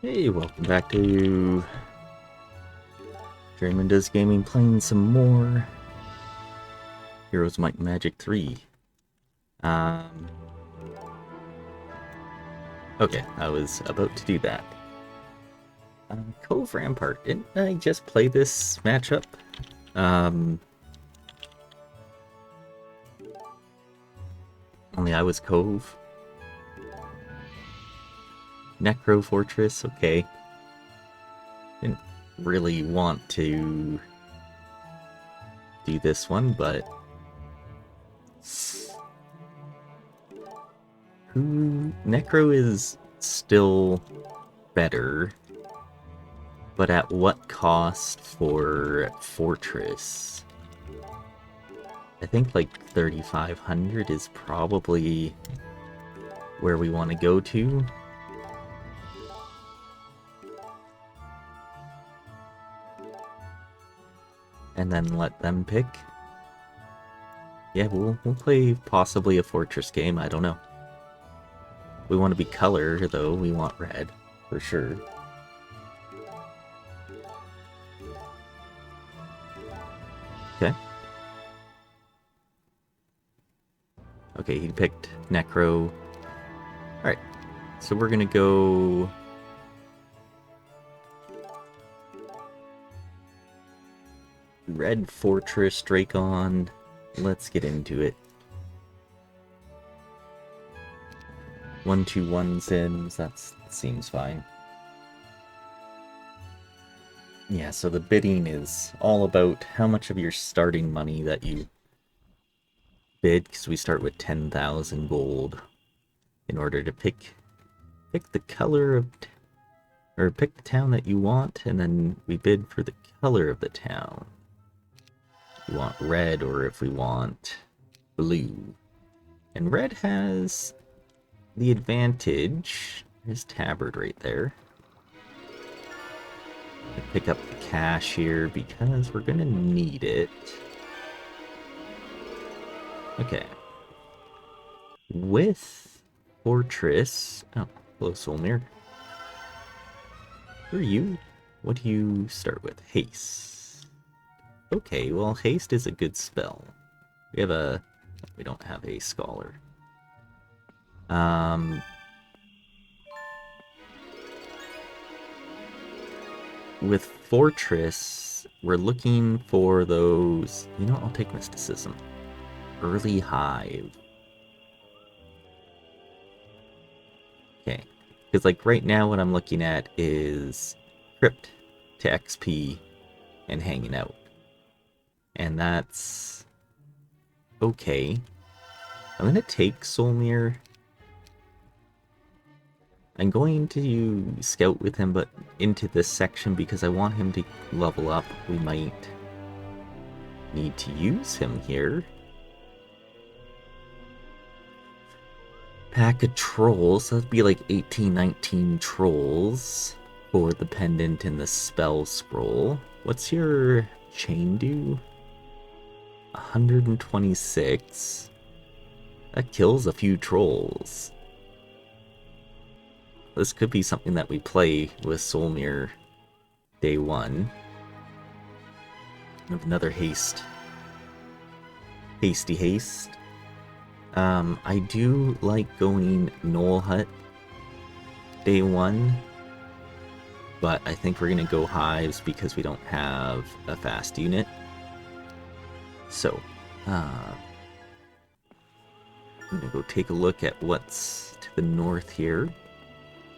Hey, welcome back to DraemondDoesGaming, playing some more Heroes Might and Magic 3. Okay, I was about to do that. Cove Rampart, didn't I just play this matchup? Only I was Cove. Necro Fortress, okay. Didn't really want to do this one, but Necro is still better, but at what cost for Fortress? I think like 3,500 is probably where we want to go to. And then let them pick. Yeah, we'll play possibly a Fortress game, I don't know. We want to be color, though. We want red, for sure. Okay. Okay, he picked Necro. Alright, so we're gonna go... Red Fortress Dracon. Let's get into it. 1-2-1 Sims, that seems fine. Yeah, so the bidding is all about how much of your starting money that you bid, because we start with 10,000 gold in order to pick the color of, or pick the town that you want, and then we bid for the color of the town. If we want red, or if we want blue. And red has the advantage. There's Tabard right there. Pick up the cash here because we're gonna need it. Okay. With Fortress... Oh, hello Solmir. Who are you? What do you start with? Haste. Okay, well haste is a good spell. We have a... We don't have a scholar. With Fortress, we're looking for those... You know, I'll take Mysticism. Early Hive. Okay. Because, like, right now what I'm looking at is Crypt to XP and hanging out. And that's... okay. I'm gonna take Solmir. I'm going to scout with him, but into this section because I want him to level up. We might need to use him here. Pack of trolls. That'd be like 18, 19 trolls for the pendant and the spell scroll. What's your chain do? 126. That kills a few trolls. This could be something that we play with Solmir day one. We have another haste. Hasty haste. I do like going Knoll Hut day one, but I think we're gonna go hives because we don't have a fast unit. So, I'm gonna go take a look at what's to the north here.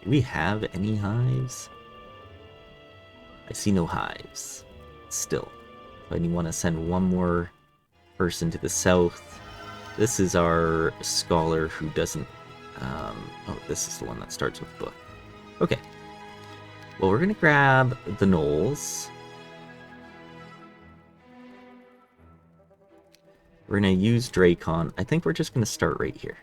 Do we have any hives? I see no hives. Still. I want to send one more person to the south. This is our scholar who doesn't... oh, this is the one that starts with book. Okay. Well, we're going to grab the gnolls. We're going to use Dracon. I think we're just going to start right here.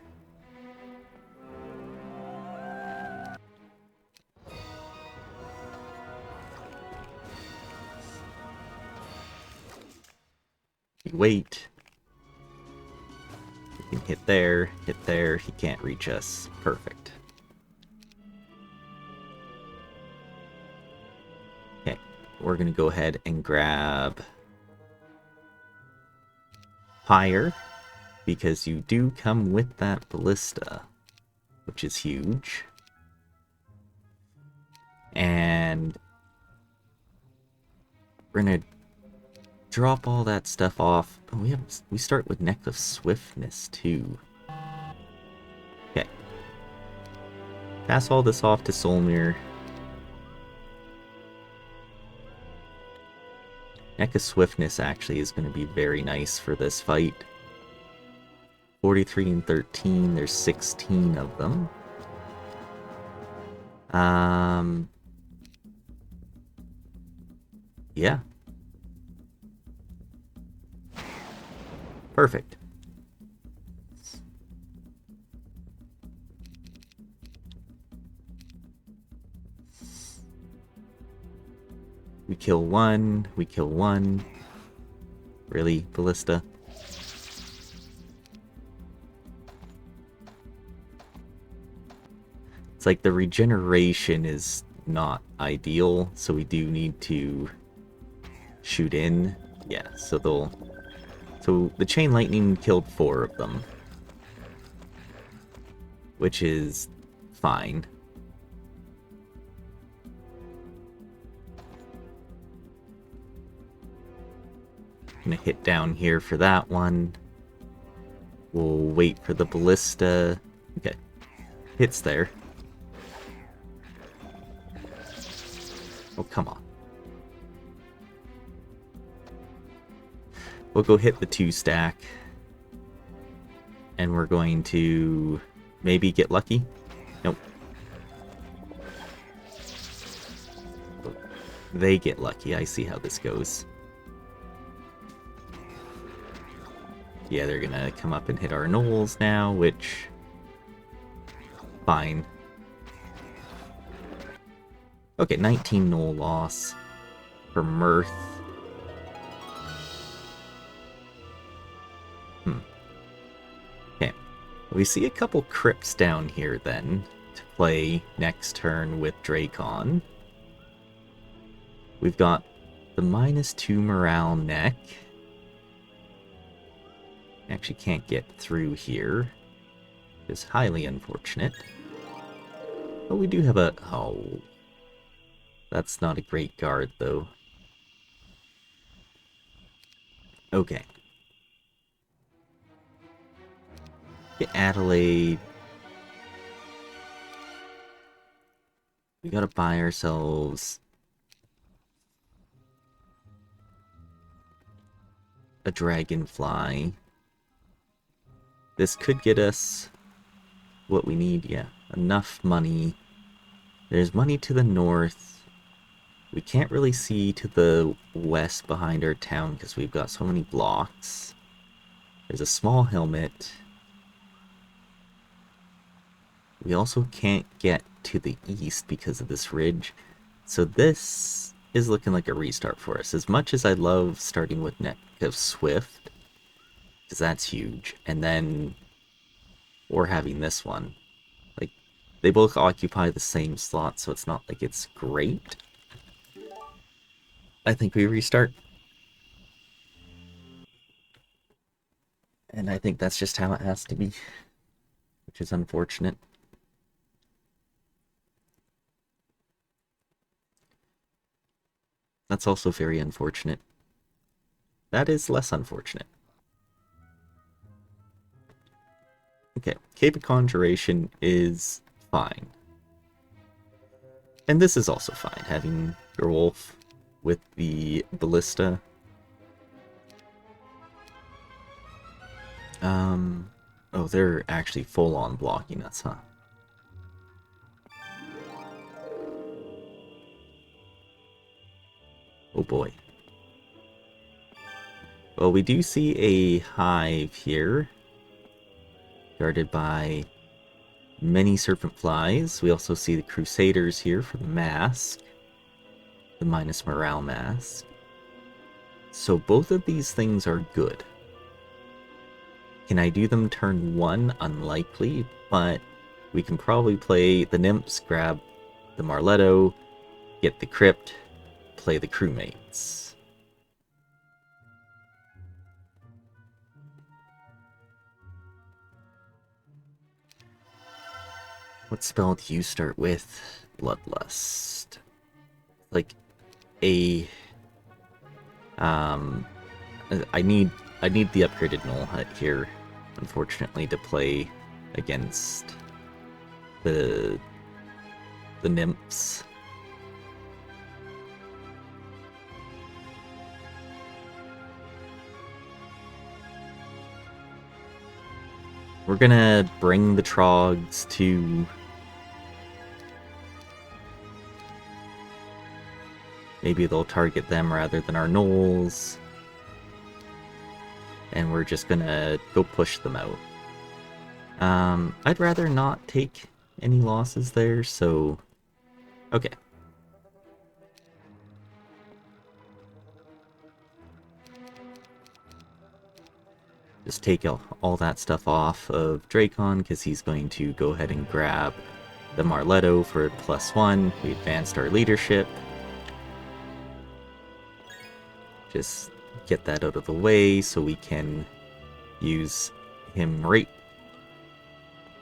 Wait. We can hit there, he can't reach us. Perfect. we're going to go ahead and grab Pyre, because you do come with that Ballista, which is huge. And we're going to drop all that stuff off. Oh, we start with Neck of Swiftness too. Okay. Pass all this off to Solmir. Neck of Swiftness actually is going to be very nice for this fight. 43 and 13, there's 16 of them. Yeah. Perfect. We kill one, we kill one. Really, Ballista? It's like the regeneration is not ideal, so we do need to shoot in. Yeah, so the chain lightning killed 4 of them, which is fine. Gonna hit down here for that one. We'll wait for the Ballista. Okay, hits there. Oh, come on. We'll go hit the 2-stack. And we're going to maybe get lucky. Nope. They get lucky. I see how this goes. Yeah, they're gonna come up and hit our gnolls now, which... fine. Okay, 19 gnoll loss for Mirth. Okay, we see a couple crypts down here then to play next turn with Dracon. We've got the -2 morale neck. Actually can't get through here. It's highly unfortunate. But we do have a... oh... that's not a great guard, though. Okay. Get Adelaide. We gotta buy ourselves a dragonfly. This could get us what we need, yeah. Enough money. There's money to the north. We can't really see to the west behind our town because we've got so many blocks. There's a small helmet. We also can't get to the east because of this ridge. So this is looking like a restart for us. As much as I love starting with Neck of Swift, because that's huge, and then we're having this one. Like, they both occupy the same slot, so it's not like it's great. I think we restart. And I think that's just how it has to be, which is unfortunate. That's also very unfortunate. That is less unfortunate. Okay, Cape of Conjuration is fine. And this is also fine, having your wolf with the Ballista. Oh, they're actually full-on blocking us, huh? Oh boy. Well, we do see a hive here, guarded by many serpent flies. We also see the Crusaders here for the mask, the minus morale mask. So both of these things are good. Can I do them turn 1? Unlikely, but we can probably play the Nymphs, grab the Marletto, get the Crypt, play the crewmates. What spell do you start with? Bloodlust. Like a I need the upgraded Null Hut here, unfortunately, to play against the nymphs. We're gonna bring the Trogs to... Maybe they'll target them rather than our gnolls. And we're just gonna go push them out. I'd rather not take any losses there, so... Okay. Just take all that stuff off of Dracon, because he's going to go ahead and grab the Marletto for +1. We advanced our leadership. Just get that out of the way so we can use him right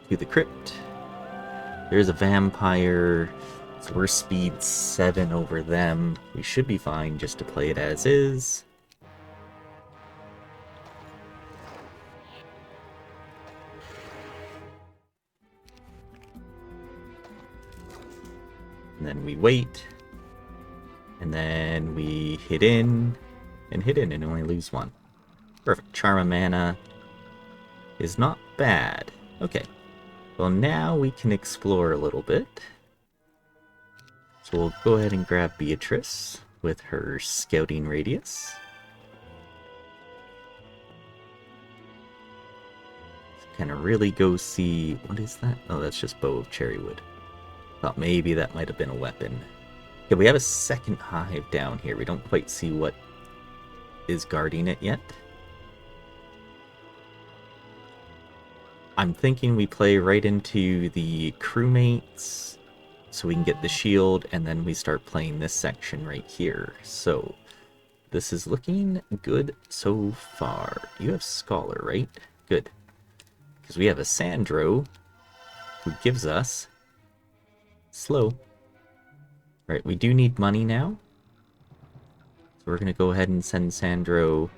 to the crypt. There's a vampire, so we're speed 7 over them. We should be fine just to play it as is. And then we wait, and then we hit in and only lose 1. Perfect. Charm of Mana is not bad. Okay. Well, now we can explore a little bit. So we'll go ahead and grab Beatrice with her scouting radius. Kind of really go see... What is that? Oh, that's just Bow of Cherrywood. Thought maybe that might have been a weapon. Okay, we have a second hive down here. We don't quite see what is guarding it yet. I'm thinking we play right into the crewmates so we can get the shield, and then we start playing this section right here. So this is looking good so far. You have Scholar, right? Good. Because we have a Sandro who gives us slow. Right, we do need money now. So we're going to go ahead and send Sandro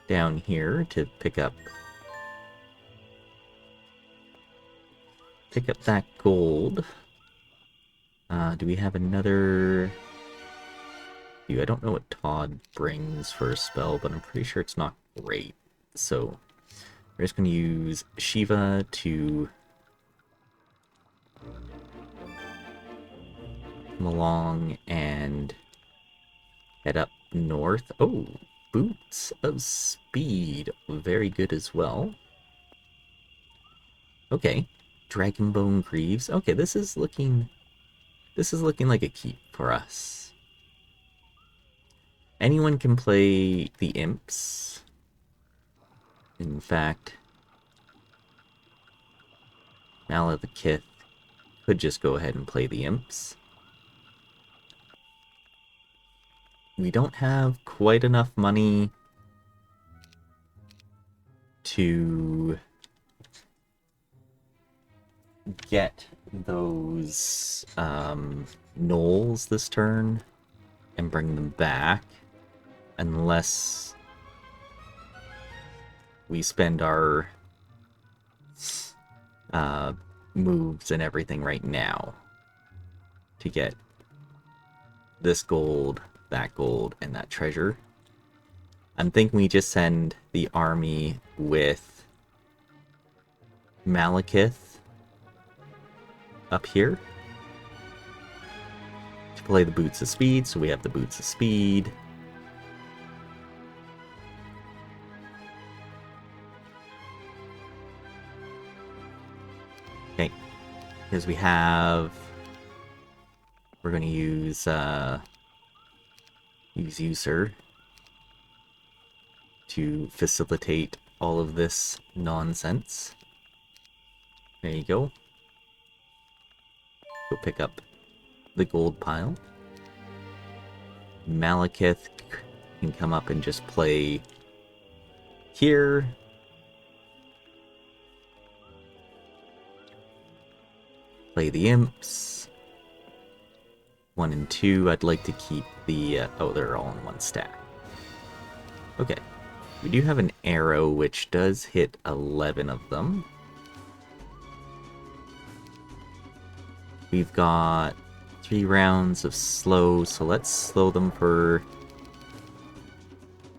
down here to pick up that gold. Do we have another... I don't know what Todd brings for a spell, but I'm pretty sure it's not great. So we're just going to use Shiva to come along and head up north. Oh, Boots of Speed. Very good as well. Okay. Dragonbone Greaves. Okay, this is looking like a keep for us. Anyone can play the imps. In fact, Malekith could just go ahead and play the imps. We don't have quite enough money to get those gnolls this turn and bring them back unless we spend our moves and everything right now to get this gold, that gold, and that treasure. I'm thinking we just send the army with Malekith up here to play the Boots of Speed, so we have the Boots of Speed. Okay, because we're going to use User to facilitate all of this nonsense. There you go. Go pick up the gold pile. Malekith can come up and just play here. Play the imps. 1 and 2. I'd like to keep the... oh, they're all in one stack. Okay. We do have an arrow, which does hit 11 of them. We've got 3 rounds of slow, so let's slow them for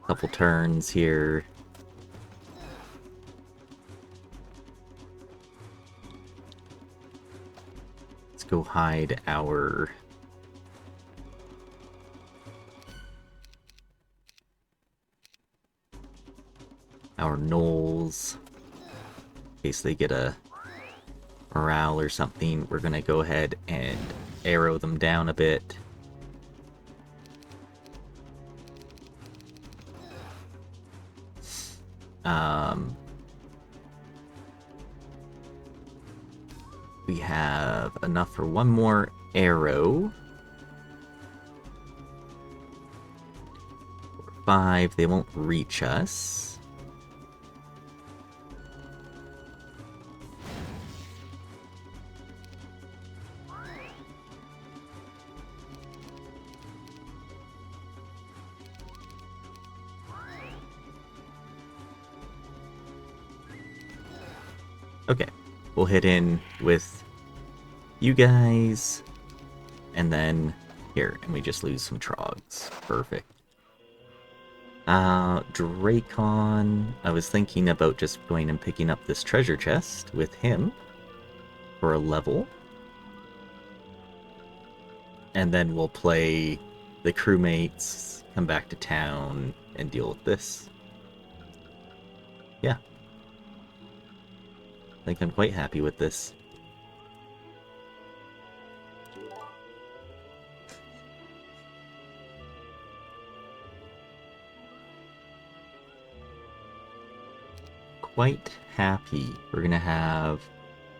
a couple turns here. Let's go hide our... gnolls. In case they get a morale or something, we're gonna go ahead and arrow them down a bit. We have enough for one more arrow. 5, they won't reach us. Okay, we'll hit in with you guys, and then here, and we just lose some trogs. Perfect. Drakon, I was thinking about just going and picking up this treasure chest with him for a level. And then we'll play the crewmates, come back to town, and deal with this. Yeah. I think I'm quite happy with this. Quite happy. We're gonna have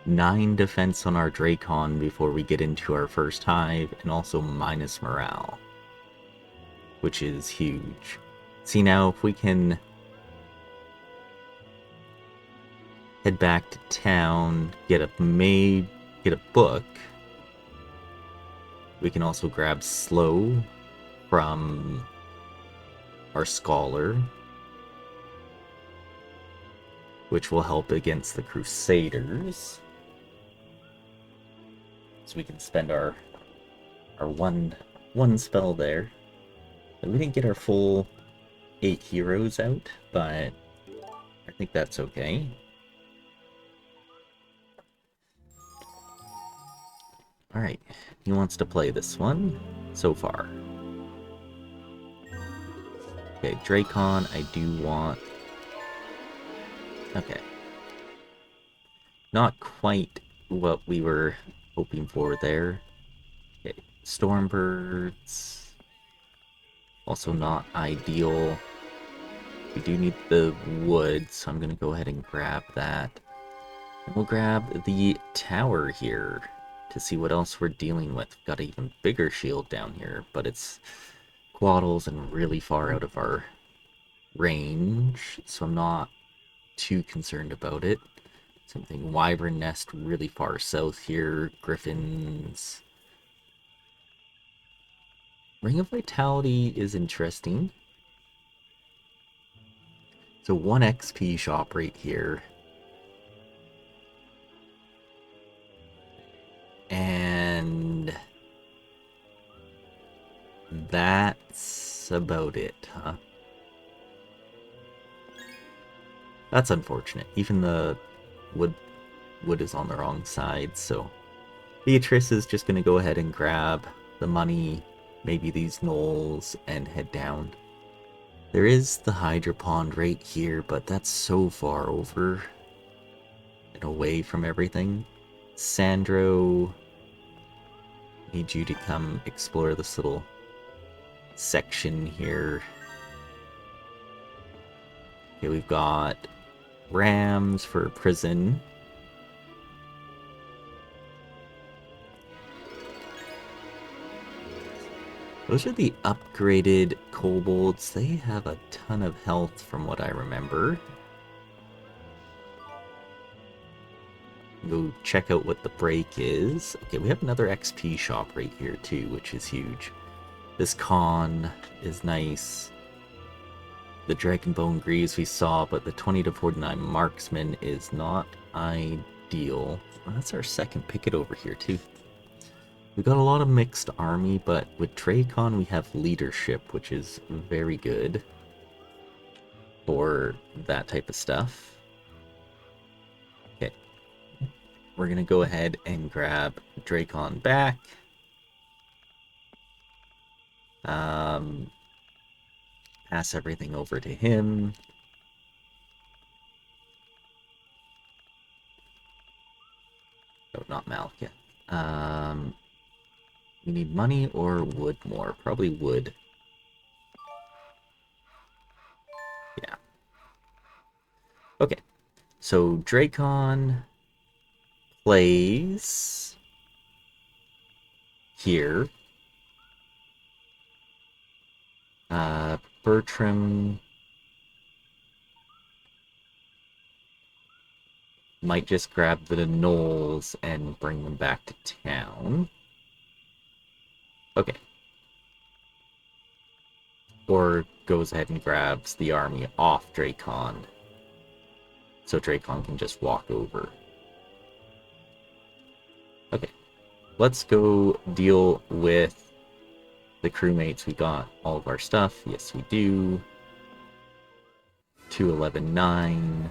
9 defense on our Drakon before we get into our first hive, and also minus morale, which is huge. See, now if we can head back to town, get a book, we can also grab slow from our scholar, which will help against the Crusaders. So we can spend our one spell there. And we didn't get our full 8 heroes out, but I think that's okay. Alright, he wants to play this one so far. Okay, Drakon, I do want... Okay. Not quite what we were hoping for there. Okay, Stormbirds. Also not ideal. We do need the wood, so I'm gonna go ahead and grab that. And we'll grab the tower here to see what else we're dealing with. We've got an even bigger shield down here, but it's quaddles and really far out of our range, so I'm not too concerned about it. Something Wyvern Nest really far south here. Griffins. Ring of Vitality is interesting. So 1 XP shop right here. And that's about it, huh? That's unfortunate. Even the wood is on the wrong side, so Beatrice is just gonna go ahead and grab the money, maybe these gnolls, and head down. There is the Hydra Pond right here, but that's so far over and away from everything. Sandro, need you to come explore this little section here. Okay, we've got Rams for prison. Those are the upgraded kobolds. They have a ton of health from what I remember. Go check out what the break is. Okay, we have another XP shop right here too, which is huge. This con is nice. The Dragonbone Greaves we saw, but the 20 to 49 Marksman is not ideal. Well, that's our second picket over here too. We got a lot of mixed army, but with Dracon we have leadership, which is very good for that type of stuff. Okay, we're gonna go ahead and grab Dracon back. Pass everything over to him. Oh, not Malkia. We need money or wood more? Probably wood. Yeah. Okay. So Dracon plays here. Bertram might just grab the gnolls and bring them back to town. Okay. Or goes ahead and grabs the army off Dracon. So Dracon can just walk over. Okay. Let's go deal with the crewmates. We got all of our stuff. Yes, we do. 211, 9.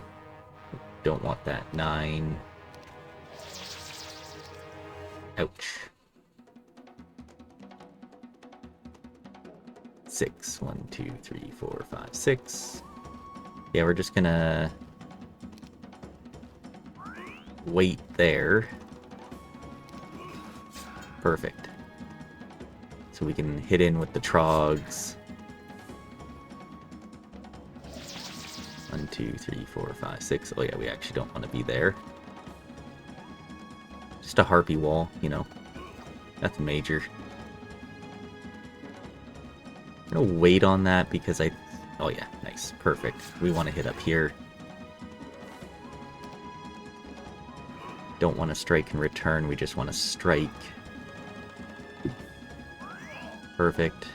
Don't want that 9. Ouch. 6. 1, 2, 3, 4, 5, 6. Yeah, we're just gonna wait there. Perfect. So we can hit in with the trogs. 1, 2, 3, 4, 5, 6. Oh yeah, we actually don't want to be there. Just a harpy wall, you know. Nothing major. I'm gonna wait on that because I... Oh yeah, nice. Perfect. We want to hit up here. Don't want to strike and return, we just want to strike. Perfect.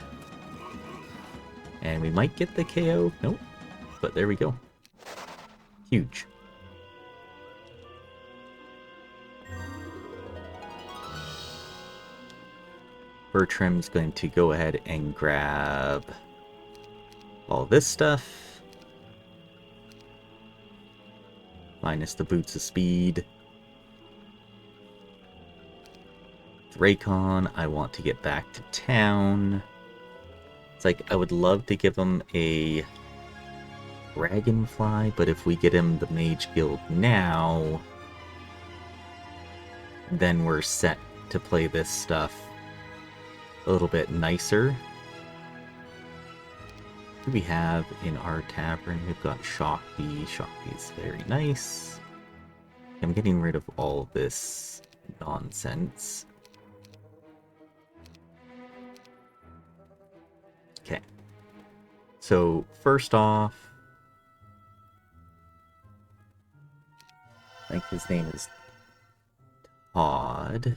And we might get the KO. Nope. But there we go. Huge. Bertram's going to go ahead and grab all this stuff. Minus the boots of speed. Dracon, I want to get back to town. It's like, I would love to give him a Dragonfly, but if we get him the Mage Guild now, then we're set to play this stuff a little bit nicer. What do we have in our tavern? We've got Shakti. Shakti is very nice. I'm getting rid of all this nonsense. Okay. So, first off, I think his name is Todd.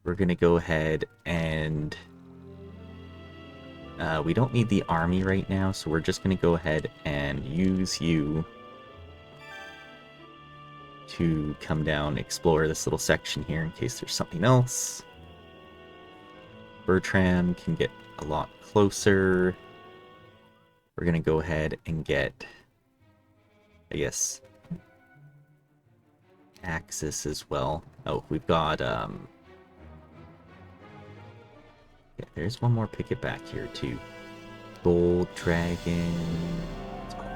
We're gonna go ahead and we don't need the army right now, so we're just gonna go ahead and use you to come down, explore this little section here in case there's something else. Bertram can get a lot closer. We're gonna go ahead and get, I guess, Axis as well. Oh, we've got yeah, there's one more picket back here too. Gold Dragon.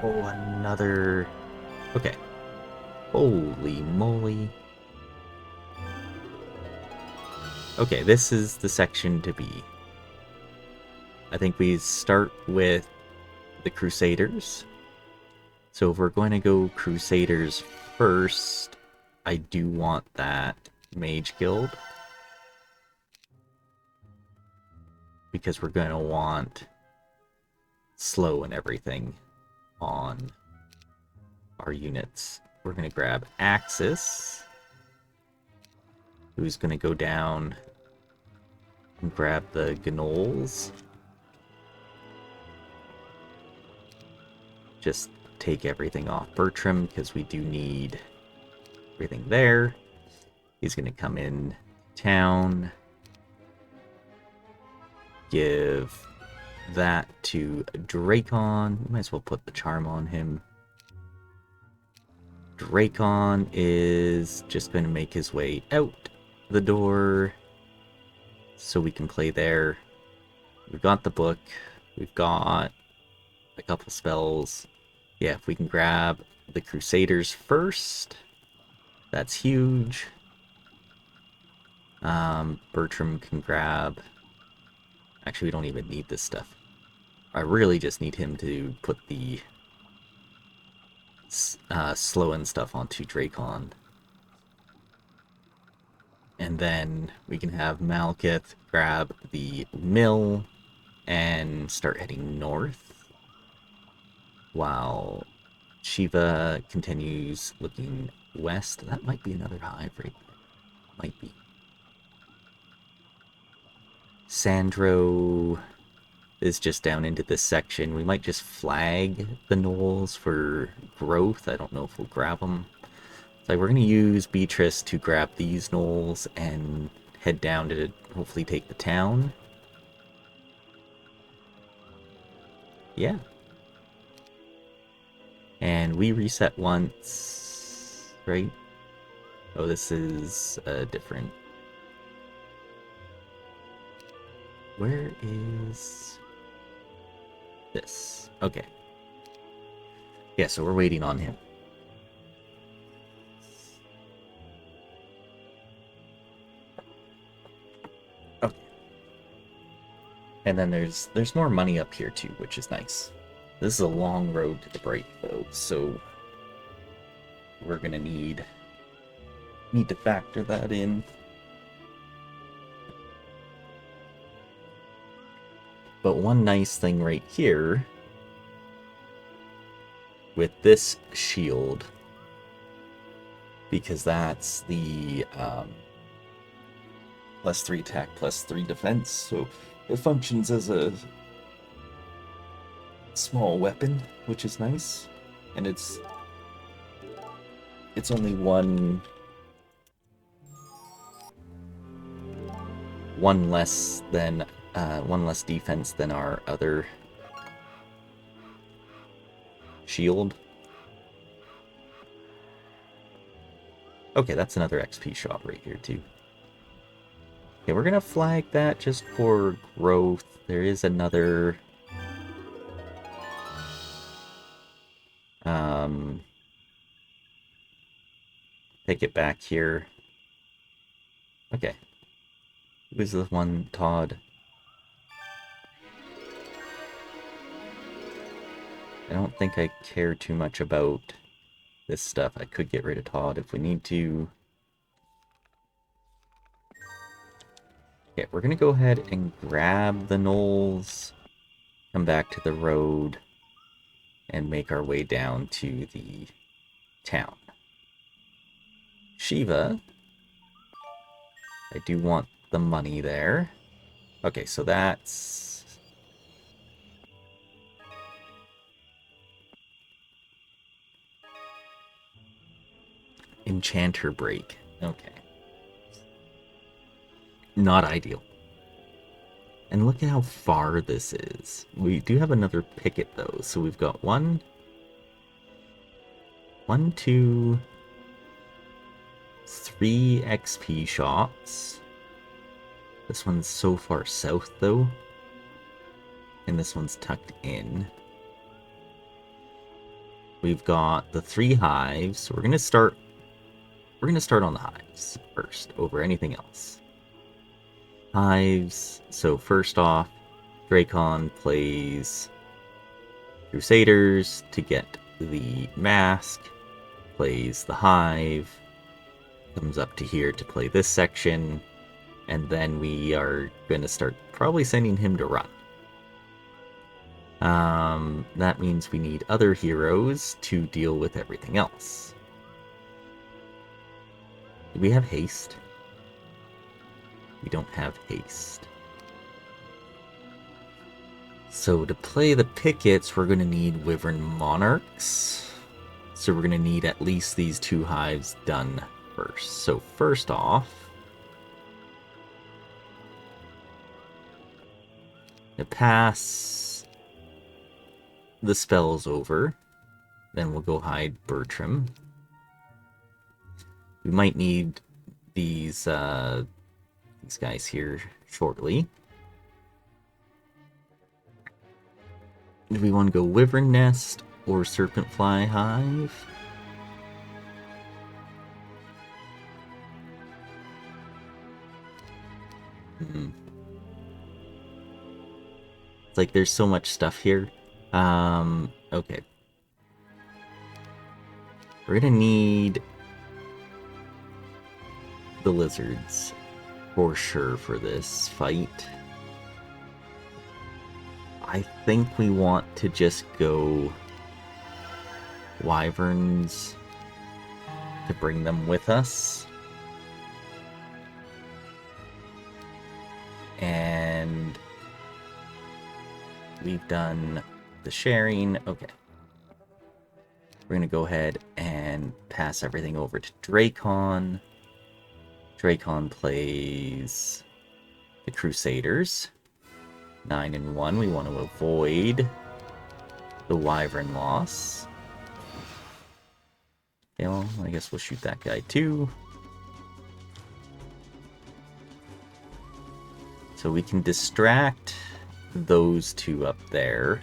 Oh, another. Okay. Holy moly. Okay, this is the section to be. I think we start with the Crusaders. So if we're going to go Crusaders first, I do want that Mage Guild. because we're going to want slow and everything on our units. We're going to grab Axis, who's going to go down and grab the Gnolls. Just take everything off Bertram because we do need everything there. He's going to come in town, give that to Drakon. Might as well put the charm on him. Drakon is just going to make his way out the door so we can play there. We've got the book. We've got a couple spells. Yeah, if we can grab the Crusaders first, that's huge. Bertram can grab... Actually, we don't even need this stuff. I really just need him to put the slow and stuff onto Drakon. And then we can have Malekith grab the mill and start heading north, while Shiva continues looking west. That might be another hive right there. Might be. Sandro is just down into this section. We might just flag the gnolls for growth. I don't know if we'll grab them. So we're going to use Beatrice to grab these gnolls and head down to hopefully take the town. Yeah. And we reset once, right? Oh, this is different. Where is this? Okay. Yeah, so we're waiting on him. Okay. And then there's more money up here too, which is nice. This is a long road to the break though, so we're gonna need to factor that in. But one nice thing right here with this shield, because that's the +3 attack, +3 defense, so it functions as a small weapon, which is nice, and it's only one less than one less defense than our other shield. Okay, that's another XP shop right here too. Okay, we're gonna flag that just for growth. There is another take it back here. Okay. Who's the one, Todd? I don't think I care too much about this stuff. I could get rid of Todd if we need to. Okay, we're gonna go ahead and grab the gnolls, come back to the road, and make our way down to the town. Shiva, I do want the money there. Okay, so that's... Enchanter break. Okay. Not ideal. And look at how far this is. We do have another picket though, so we've got 1, 2, 3 XP shots. This one's so far south though, and this one's tucked in. We've got the 3 hives, so we're gonna start on the hives first over anything else. Hives, so first off, Drakon plays Crusaders to get the mask, plays the hive, comes up to here to play this section, And then we are going to start probably sending him to run. That means we need other heroes to deal with everything else. Do we have haste? We don't have haste. So to play the pickets, we're going to need Wyvern Monarchs. So we're going to need at least these 2 hives done first. So first off, to pass the spells over, then we'll go hide Bertram. We might need these guys here shortly. Do we want to go Wyvern Nest or Serpentfly Hive? It's like there's so much stuff here. Okay. We're gonna need the lizards for sure for this fight. I think we want to just go wyverns to bring them with us. And we've done the sharing. Okay. We're going to go ahead and pass everything over to Dracon. Dracon plays the Crusaders. 9 and 1. We want to avoid the Wyvern loss. Okay, well, I guess we'll shoot that guy too. So we can distract those 2 up there.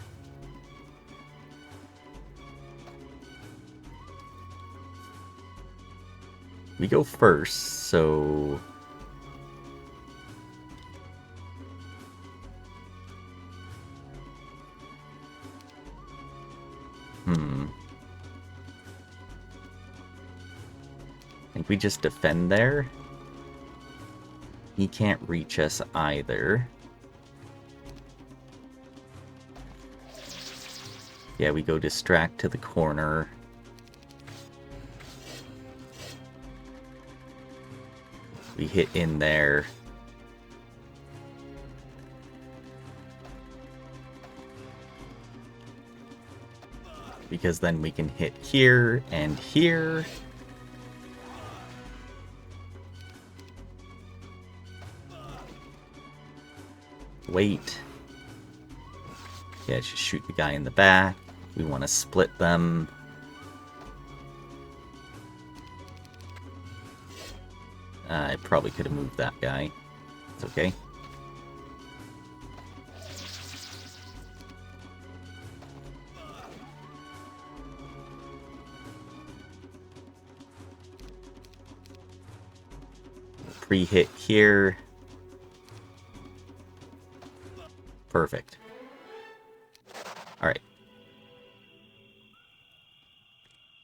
We go first, so... I think we just defend there. He can't reach us either. Yeah, we go distract to the corner. We hit in there. Because then we can hit here and here. Wait. Yeah, just shoot the guy in the back. We want to split them. I probably could have moved that guy. It's okay. Pre-hit here. Perfect. Alright.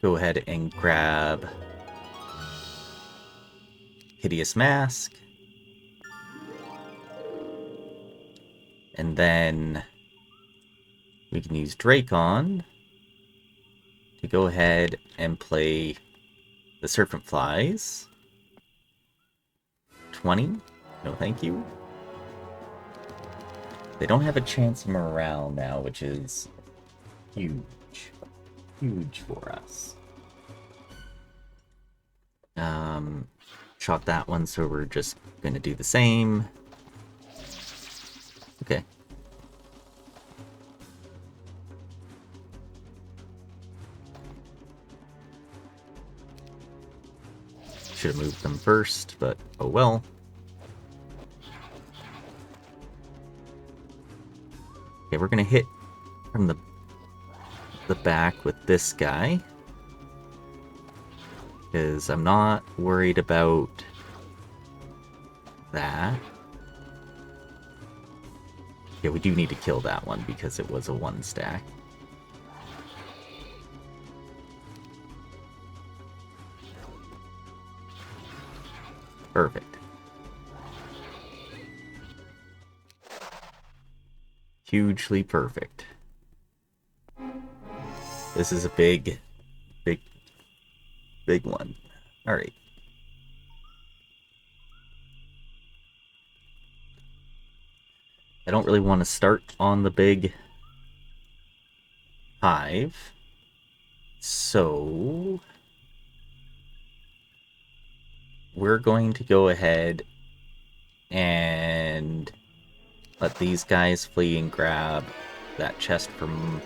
Go ahead and grab Hideous Mask. And then we can use Dracon to go ahead and play the Serpent Flies. 20? No thank you. They don't have a chance of morale now, which is huge. Huge for us. Shot that one, so we're just going to do the same. Okay. Should have moved them first, but oh well. Okay, we're gonna hit from the back with this guy. Because I'm not worried about that. Yeah, we do need to kill that one because it was a 1-stack. Perfect. Hugely perfect. This is a big one. Alright. I don't really want to start on the big hive. So we're going to go ahead and let these guys flee and grab that chest from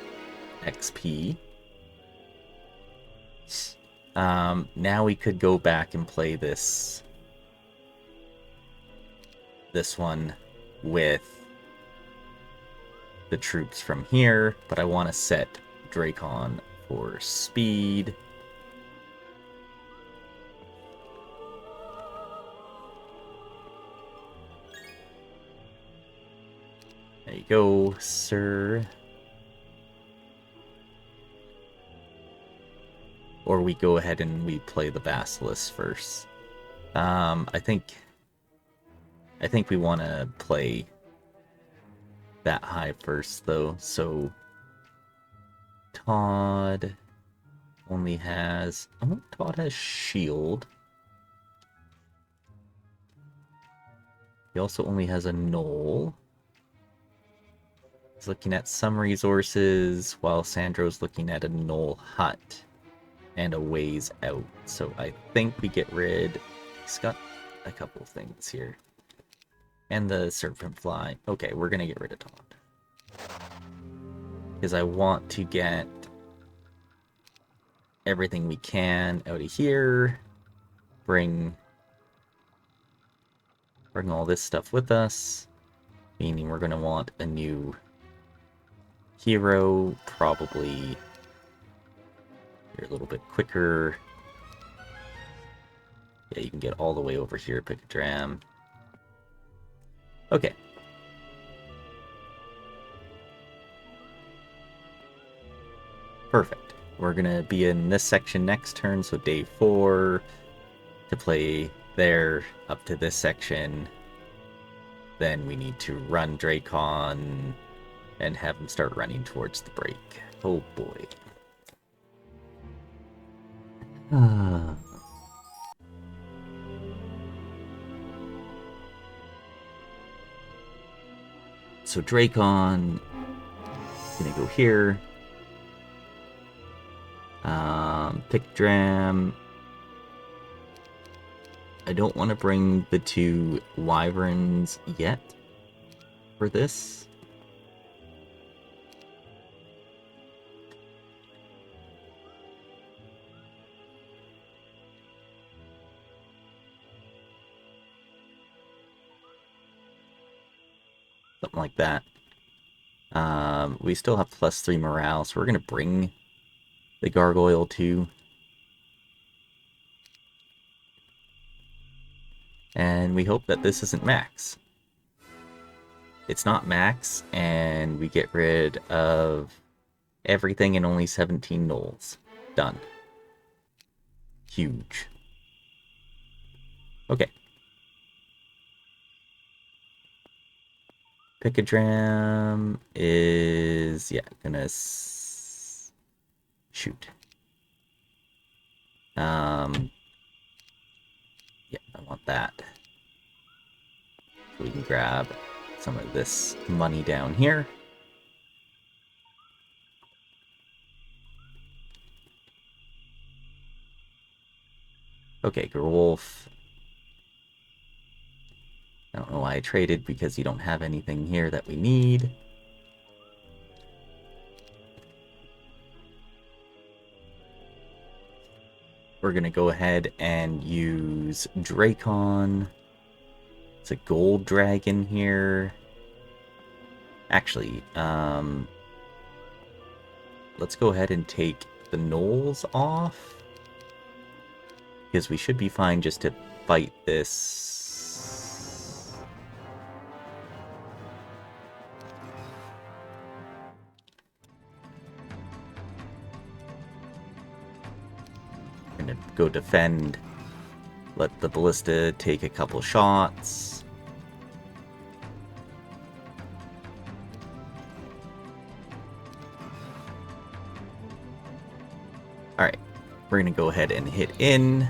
XP. Now we could go back and play this one with the troops from here, but I want to set Drakon for speed. There you go, sir. Or we go ahead and we play the Basilisk first. I think we want to play that high first, though. So Todd only has... Oh, Todd has shield. He also only has a knoll. He's looking at some resources, while Sandro's looking at a knoll hut and a ways out. So I think we get rid... He's got a couple things here. And the serpent fly. Okay, we're gonna get rid of Todd. Because I want to get everything we can out of here. Bring all this stuff with us. Meaning we're gonna want a new hero, probably. You're a little bit quicker. Yeah, you can get all the way over here, pick a dram. Okay. Perfect. We're gonna be in this section next turn, so day 4 to play there up to this section. Then we need to run Drakon and have him start running towards the break. Oh boy. So Drakon gonna go here. Pick Dram. I don't want to bring the 2 wyverns yet for this. Something like that. We still have +3 morale, so we're going to bring the gargoyle too. And we hope that this isn't max. It's not max, and we get rid of everything and only 17 gnolls. Done. Huge. Okay. Picadram is, yeah, gonna shoot. Yeah, I want that. So we can grab some of this money down here. Okay, Gerwolf. I don't know why I traded, because you don't have anything here that we need. We're going to go ahead and use Drakon. It's a gold dragon here. Actually, let's go ahead and take the gnolls off, because we should be fine just to fight this. Gonna go defend. Let the ballista take a couple shots. We're going to go ahead and hit in.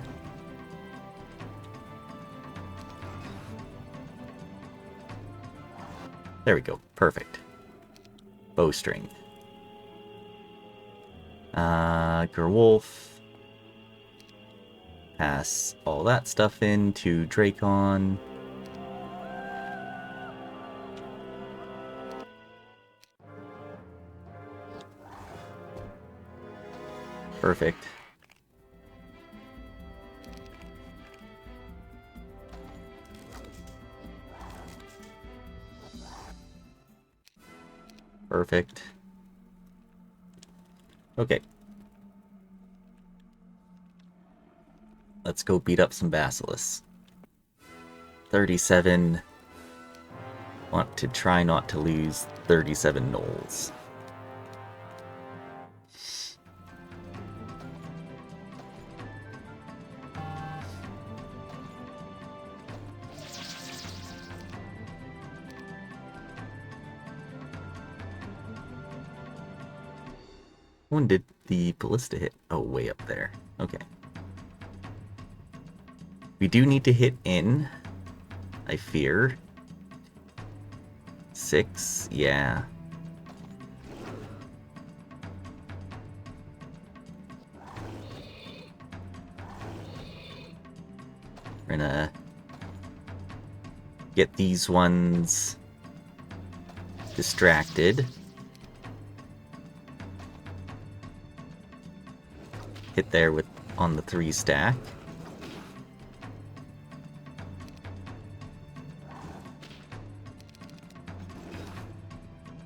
There we go. Perfect. Bowstring. Gerwolf. Pass all that stuff in to Dracon. Perfect. Perfect. Okay. Let's go beat up some basilisks. 37. Want to try not to lose 37 gnolls. When did the ballista hit? Oh, way up there. Okay. We do need to hit in, I fear. 6, yeah. We're gonna get these ones distracted. Hit there with on the 3 stack.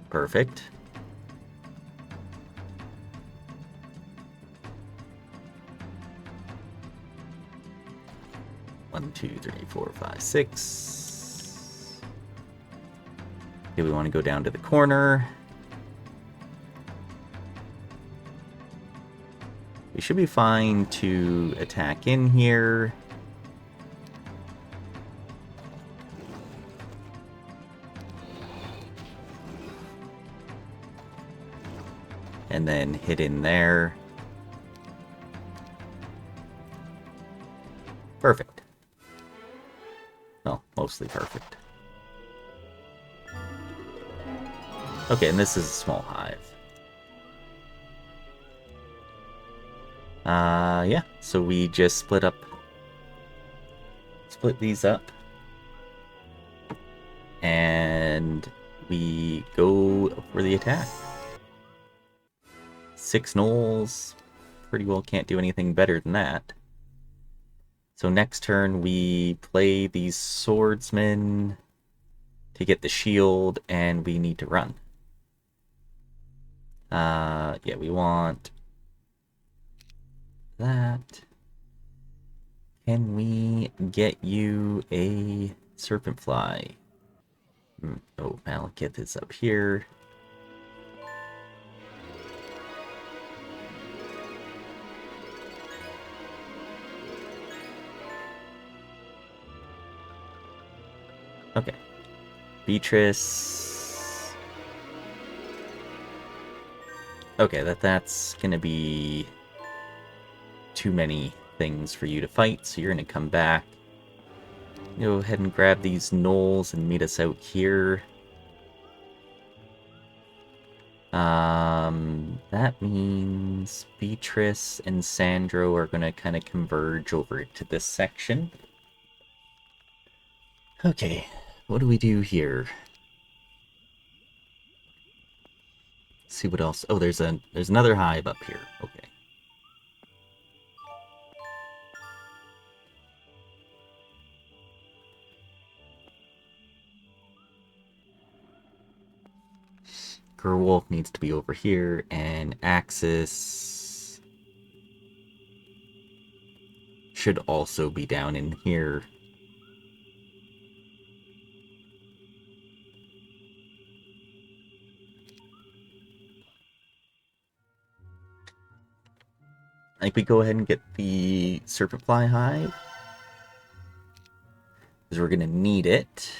Perfect. One, two, three, four, five, 6. Okay, we want to go down to the corner. We should be fine to attack in here. And then hit in there. Perfect. Well, mostly perfect. Okay, and this is a small hive. Yeah, so we just split these up, and we go for the attack. 6 gnolls, pretty well can't do anything better than that. So next turn we play these swordsmen to get the shield, and we need to run. Yeah, we want that. Can we get you a serpent fly? Oh, Malekith is up here. Okay. Beatrice. Okay, that's gonna be too many things for you to fight, so you're gonna come back. Go ahead and grab these gnolls and meet us out here. That means Beatrice and Sandro are gonna kind of converge over to this section. Okay, what do we do here? Let's see what else. Oh, there's another hive up here. Okay. Gerwolf needs to be over here, and Axis should also be down in here. I think we go ahead and get the Serpentfly Hive, because we're going to need it.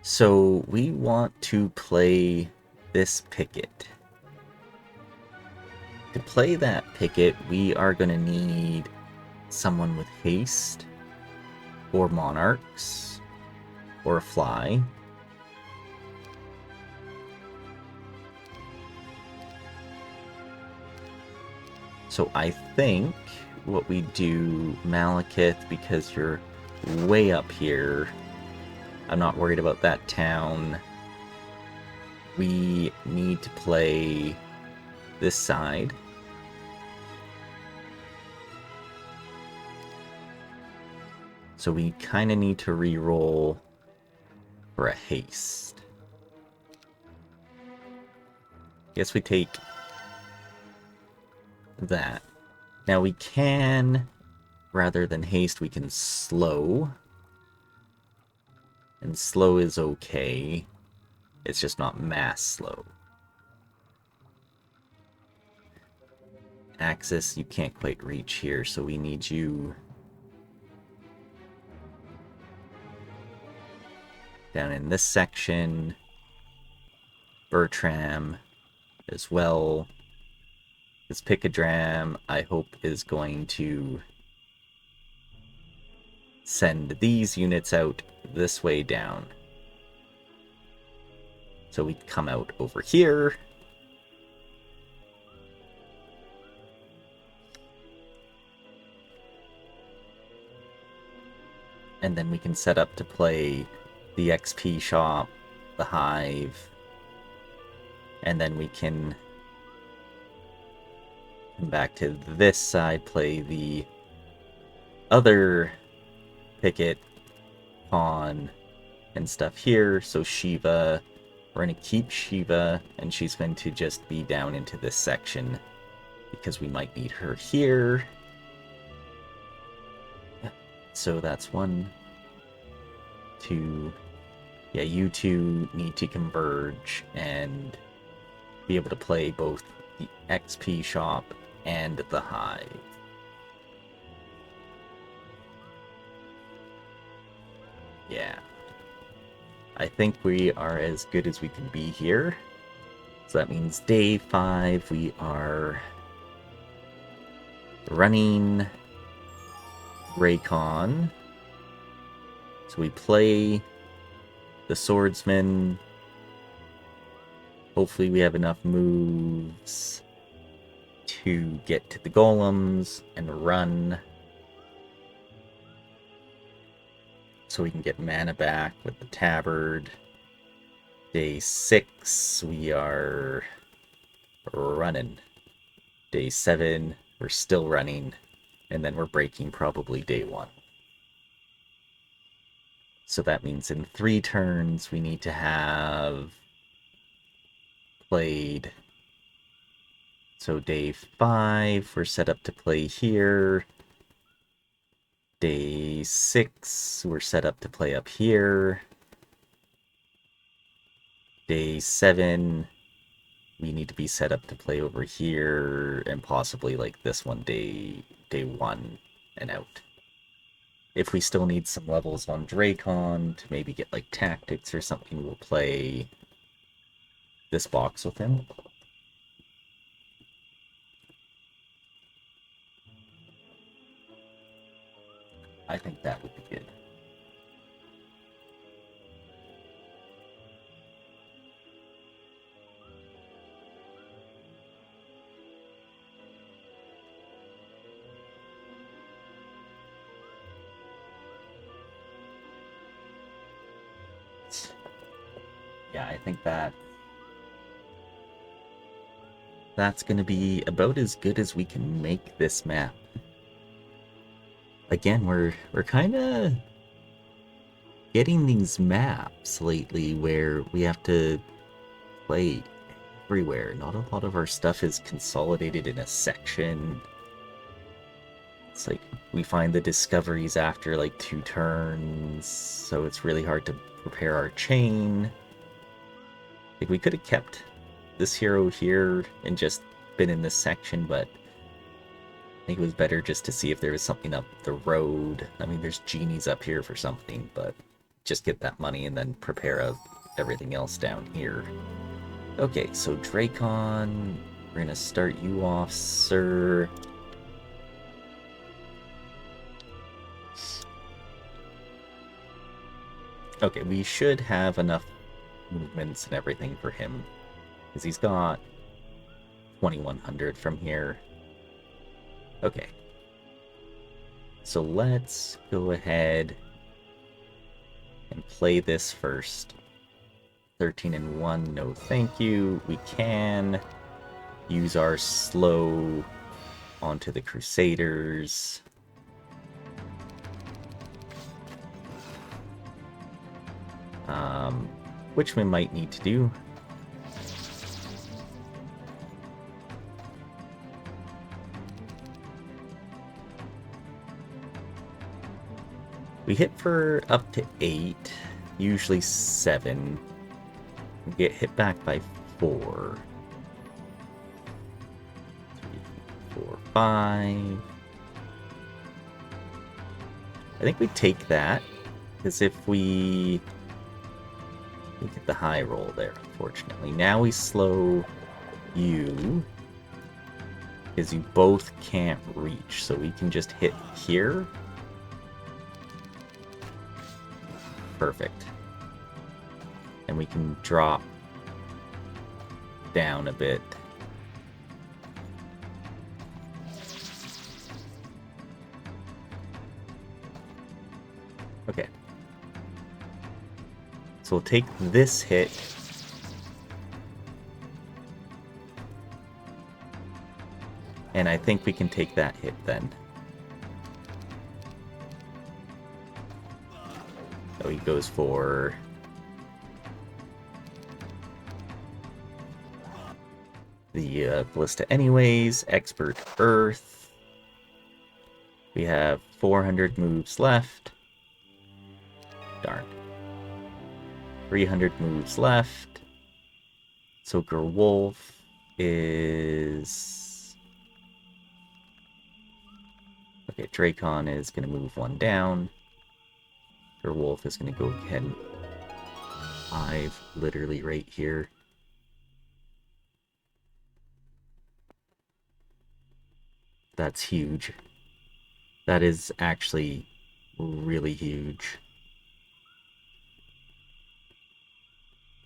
So we want to play this Picket, to play that picket, we are going to need someone with haste, or monarchs, or a fly. So I think what we do, Malekith, because you're way up here, I'm not worried about that town. We need to play this side. So we kind of need to re-roll for a haste. Guess we take that. Now we can, rather than haste, we can slow. And slow is okay. It's just not mass slow. Axis, you can't quite reach here, so we need you down in this section. Bertram as well. This Picadram, I hope, is going to send these units out this way down. So we come out over here. And then we can set up to play the XP shop, the hive, and then we can come back to this side, play the other picket, pawn, and stuff here. So Shiva, we're going to keep Shiva, and she's going to just be down into this section because we might need her here. So that's 1, 2. Yeah, you two need to converge and be able to play both the XP shop and the hive. Yeah. I think we are as good as we can be here. So that means day 5 we are running Raycon. So we play the swordsman. Hopefully we have enough moves to get to the golems and run. So we can get mana back with the tabard. Day 6 we are running. Day 7 we're still running. And then we're breaking probably day 1. So that means in 3 turns we need to have played. So day 5 we're set up to play here. Day 6 we're set up to play up here. Day 7 we need to be set up to play over here, and possibly like this one, day 1 and out. If we still need some levels on Dracon to maybe get like tactics or something, we'll play this box with him. I think that would be good. Yeah, I think that's going to be about as good as we can make this map. Again, we're kind of getting these maps lately where we have to play everywhere. Not a lot of our stuff is consolidated in a section. It's like we find the discoveries after like 2 turns, so it's really hard to prepare our chain. Like, we could have kept this hero here and just been in this section, but I think it was better just to see if there was something up the road. I mean, there's genies up here for something, but just get that money and then prepare everything else down here. Okay, so Dracon, We're gonna start you off, sir. Okay, we should have enough movements and everything for him, because he's got 2100 from here. Okay. So let's go ahead and play this first. 13 and 1, no thank you. We can use our slow onto the Crusaders. Which we might need to do. We hit for up to 8, usually 7. We get hit back by 4. 3, 4, 5. I think we take that, because if we get the high roll there, unfortunately. Now we slow you, because you both can't reach, so we can just hit here. Perfect. And we can drop down a bit. Okay. So we'll take this hit. And I think we can take that hit then. So he goes for the Ballista anyways. Expert Earth. We have 400 moves left. Darn. 300 moves left. So Gerwolf is... Okay, Dracon is going to move one down. Gerwolf is going to go ahead and 5, literally right here. That's huge. That is actually really huge.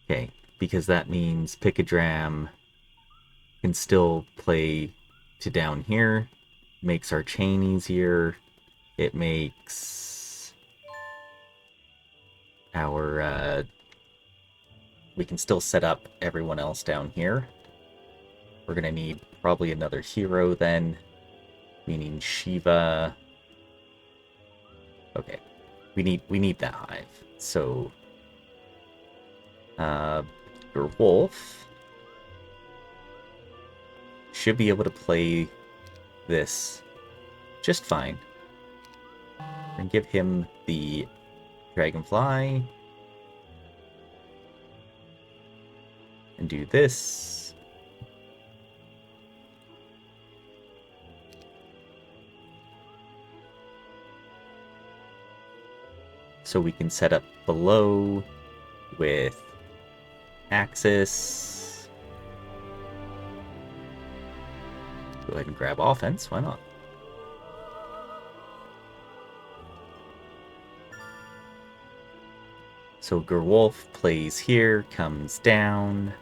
Okay, because that means Pick-a-Dram can still play to down here. Makes our chain easier. It makes our... we can still set up everyone else down here. We're going to need probably another hero then, meaning Shiva. Okay, we need that hive. So... Wolf should be able to play this just fine. And give him the Dragonfly. And do this. So we can set up below with Axis. Go ahead and grab offense, why not? So Gerwolf plays here, comes down.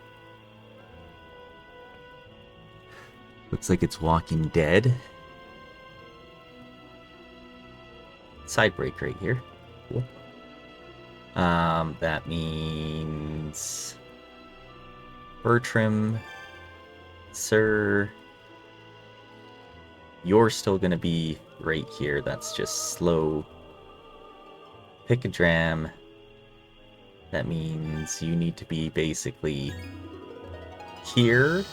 Looks like it's Walking Dead. Side break right here. Cool. That means Bertram, sir, you're still gonna be right here. That's just slow. Pick-a-Dram. That means you need to be basically here.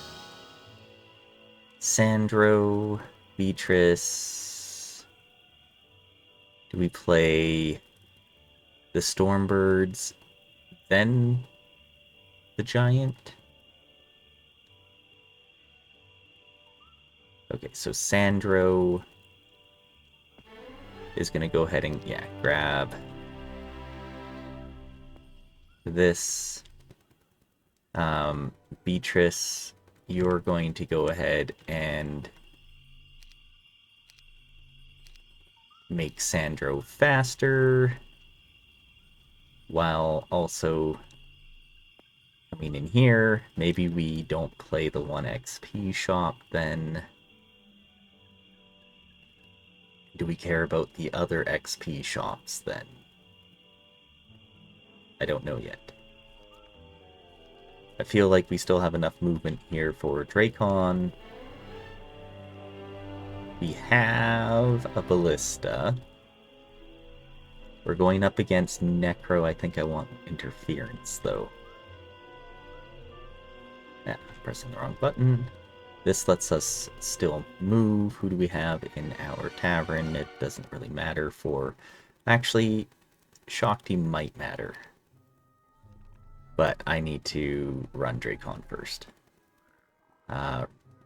Sandro, Beatrice. Do we play the Stormbirds, then the Giant? Okay, so Sandro is going to go ahead and, yeah, grab this. Beatrice you're going to go ahead and make Sandro faster, while also coming in here. Maybe we don't play the 1 XP shop then. Do we care about the other XP shops then? I don't know yet. I feel like we still have enough movement here for Dracon. We have a Ballista. We're going up against Necro. I think I want interference, though. Yeah, pressing the wrong button. This lets us still move. Who do we have in our tavern? It doesn't really matter for... Actually, Shakti might matter. But I need to run Dracon first.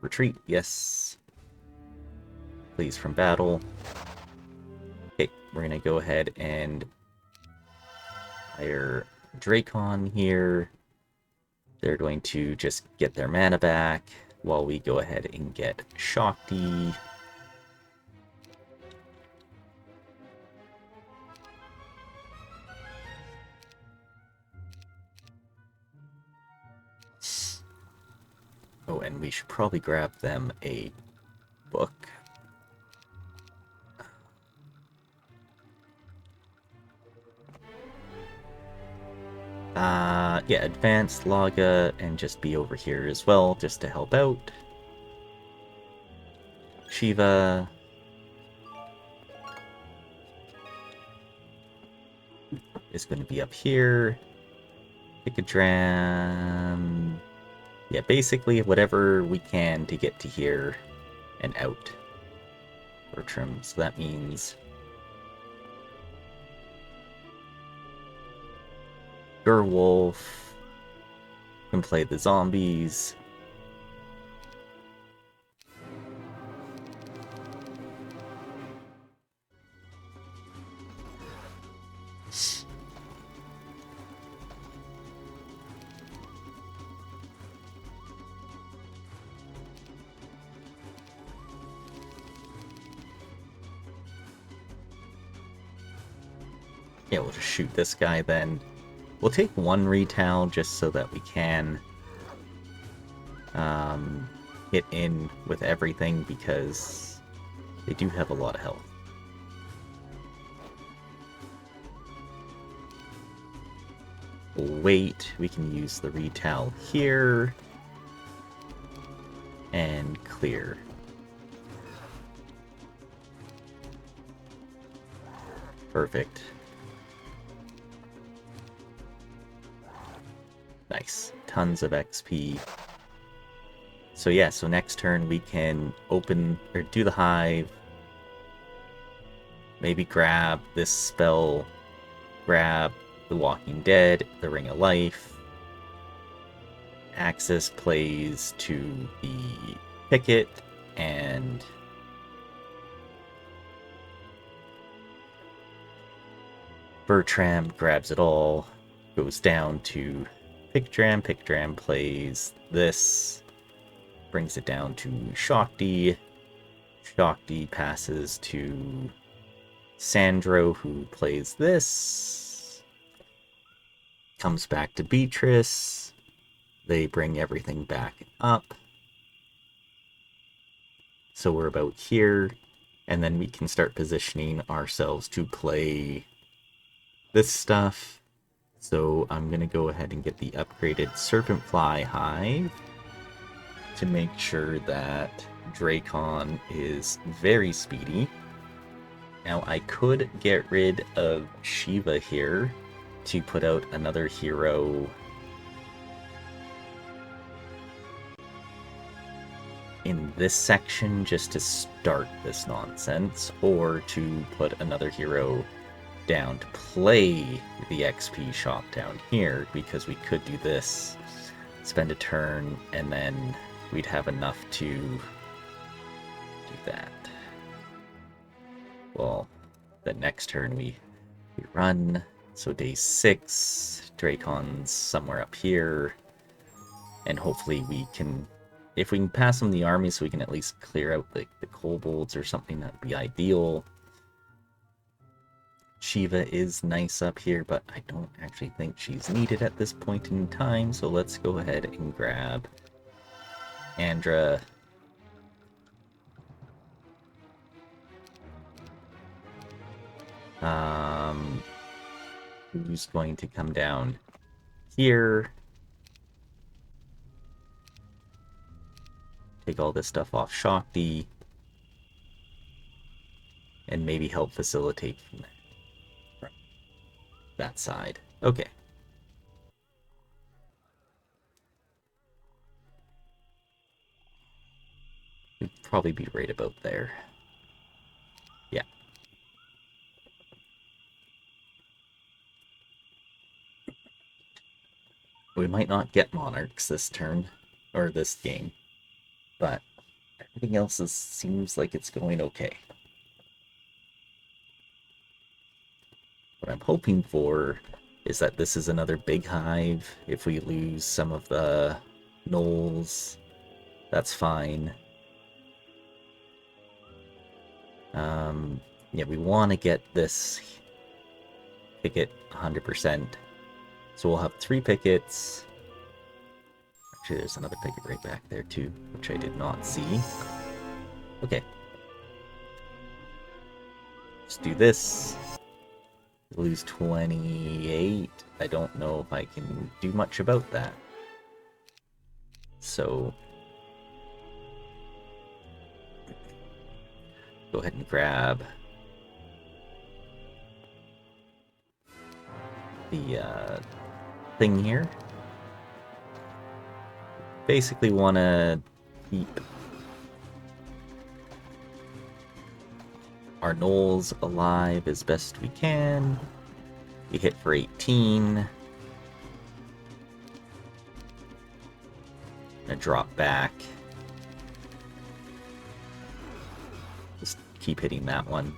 Retreat, yes. Please from battle. Okay, we're gonna go ahead and hire Dracon here. They're going to just get their mana back while we go ahead and get Shakti. Oh, and we should probably grab them a book. Yeah, advanced Laga, and just be over here as well, just to help out. Shiva. Is going to be up here. Pick a Dram. Yeah, basically whatever we can to get to here and out. Bertram, so that means... Gerwolf can play the zombies. Yeah, we'll just shoot this guy then. We'll take one retail just so that we can hit in with everything, because they do have a lot of health. We'll wait. We can use the retail here and clear. Perfect. Nice. Tons of XP. So yeah, so next turn we can open, or do the hive. Maybe grab this spell. Grab the Walking Dead, the Ring of Life. Axis plays to the Picket, and... Bertram grabs it all. Goes down to... Pickdram. Pickdram plays this, brings it down to Shakti. Shakti passes to Sandro, who plays this. Comes back to Beatrice. They bring everything back up. So we're about here, and then we can start positioning ourselves to play this stuff. So I'm going to go ahead and get the upgraded Serpentfly Hive to make sure that Dracon is very speedy. Now I could get rid of Shiva here to put out another hero in this section just to start this nonsense, or to put another hero down to play the XP shop down here, because we could do this, spend a turn, and then we'd have enough to do that. Well, the next turn we run, so day 6, Dracon's somewhere up here, and hopefully we can if we can pass them the army so we can at least clear out like the kobolds or something, that'd be ideal. Shiva is nice up here, but I don't actually think she's needed at this point in time, so let's go ahead and grab Andra. Who's going to come down here? Take all this stuff off Shakti. And maybe help facilitate from there. That side. Okay. We'd probably be right about there. Yeah. We might not get monarchs this turn, or this game, but everything else seems like it's going okay. What I'm hoping for is that this is another big hive. If we lose some of the gnolls, that's fine. Yeah, we want to get this picket 100%. So we'll have 3 pickets. Actually, there's another picket right back there too, which I did not see. Okay. Let's do this. Lose 28. I don't know if I can do much about that. So go ahead and grab the thing here. Basically want to keep our gnolls alive as best we can. We hit for 18. Gonna drop back. Just keep hitting that one.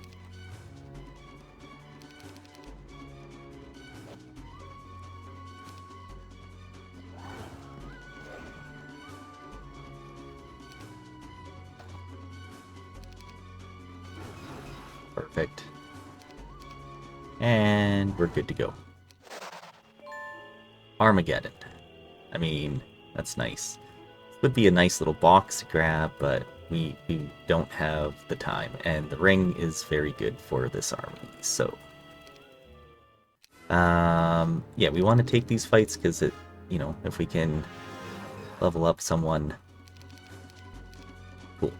Perfect. And we're good to go. Armageddon. I mean, that's nice. Would be a nice little box to grab, but we don't have the time. And the ring is very good for this army, so... yeah, we want to take these fights because it, you know, if we can level up someone... Cool.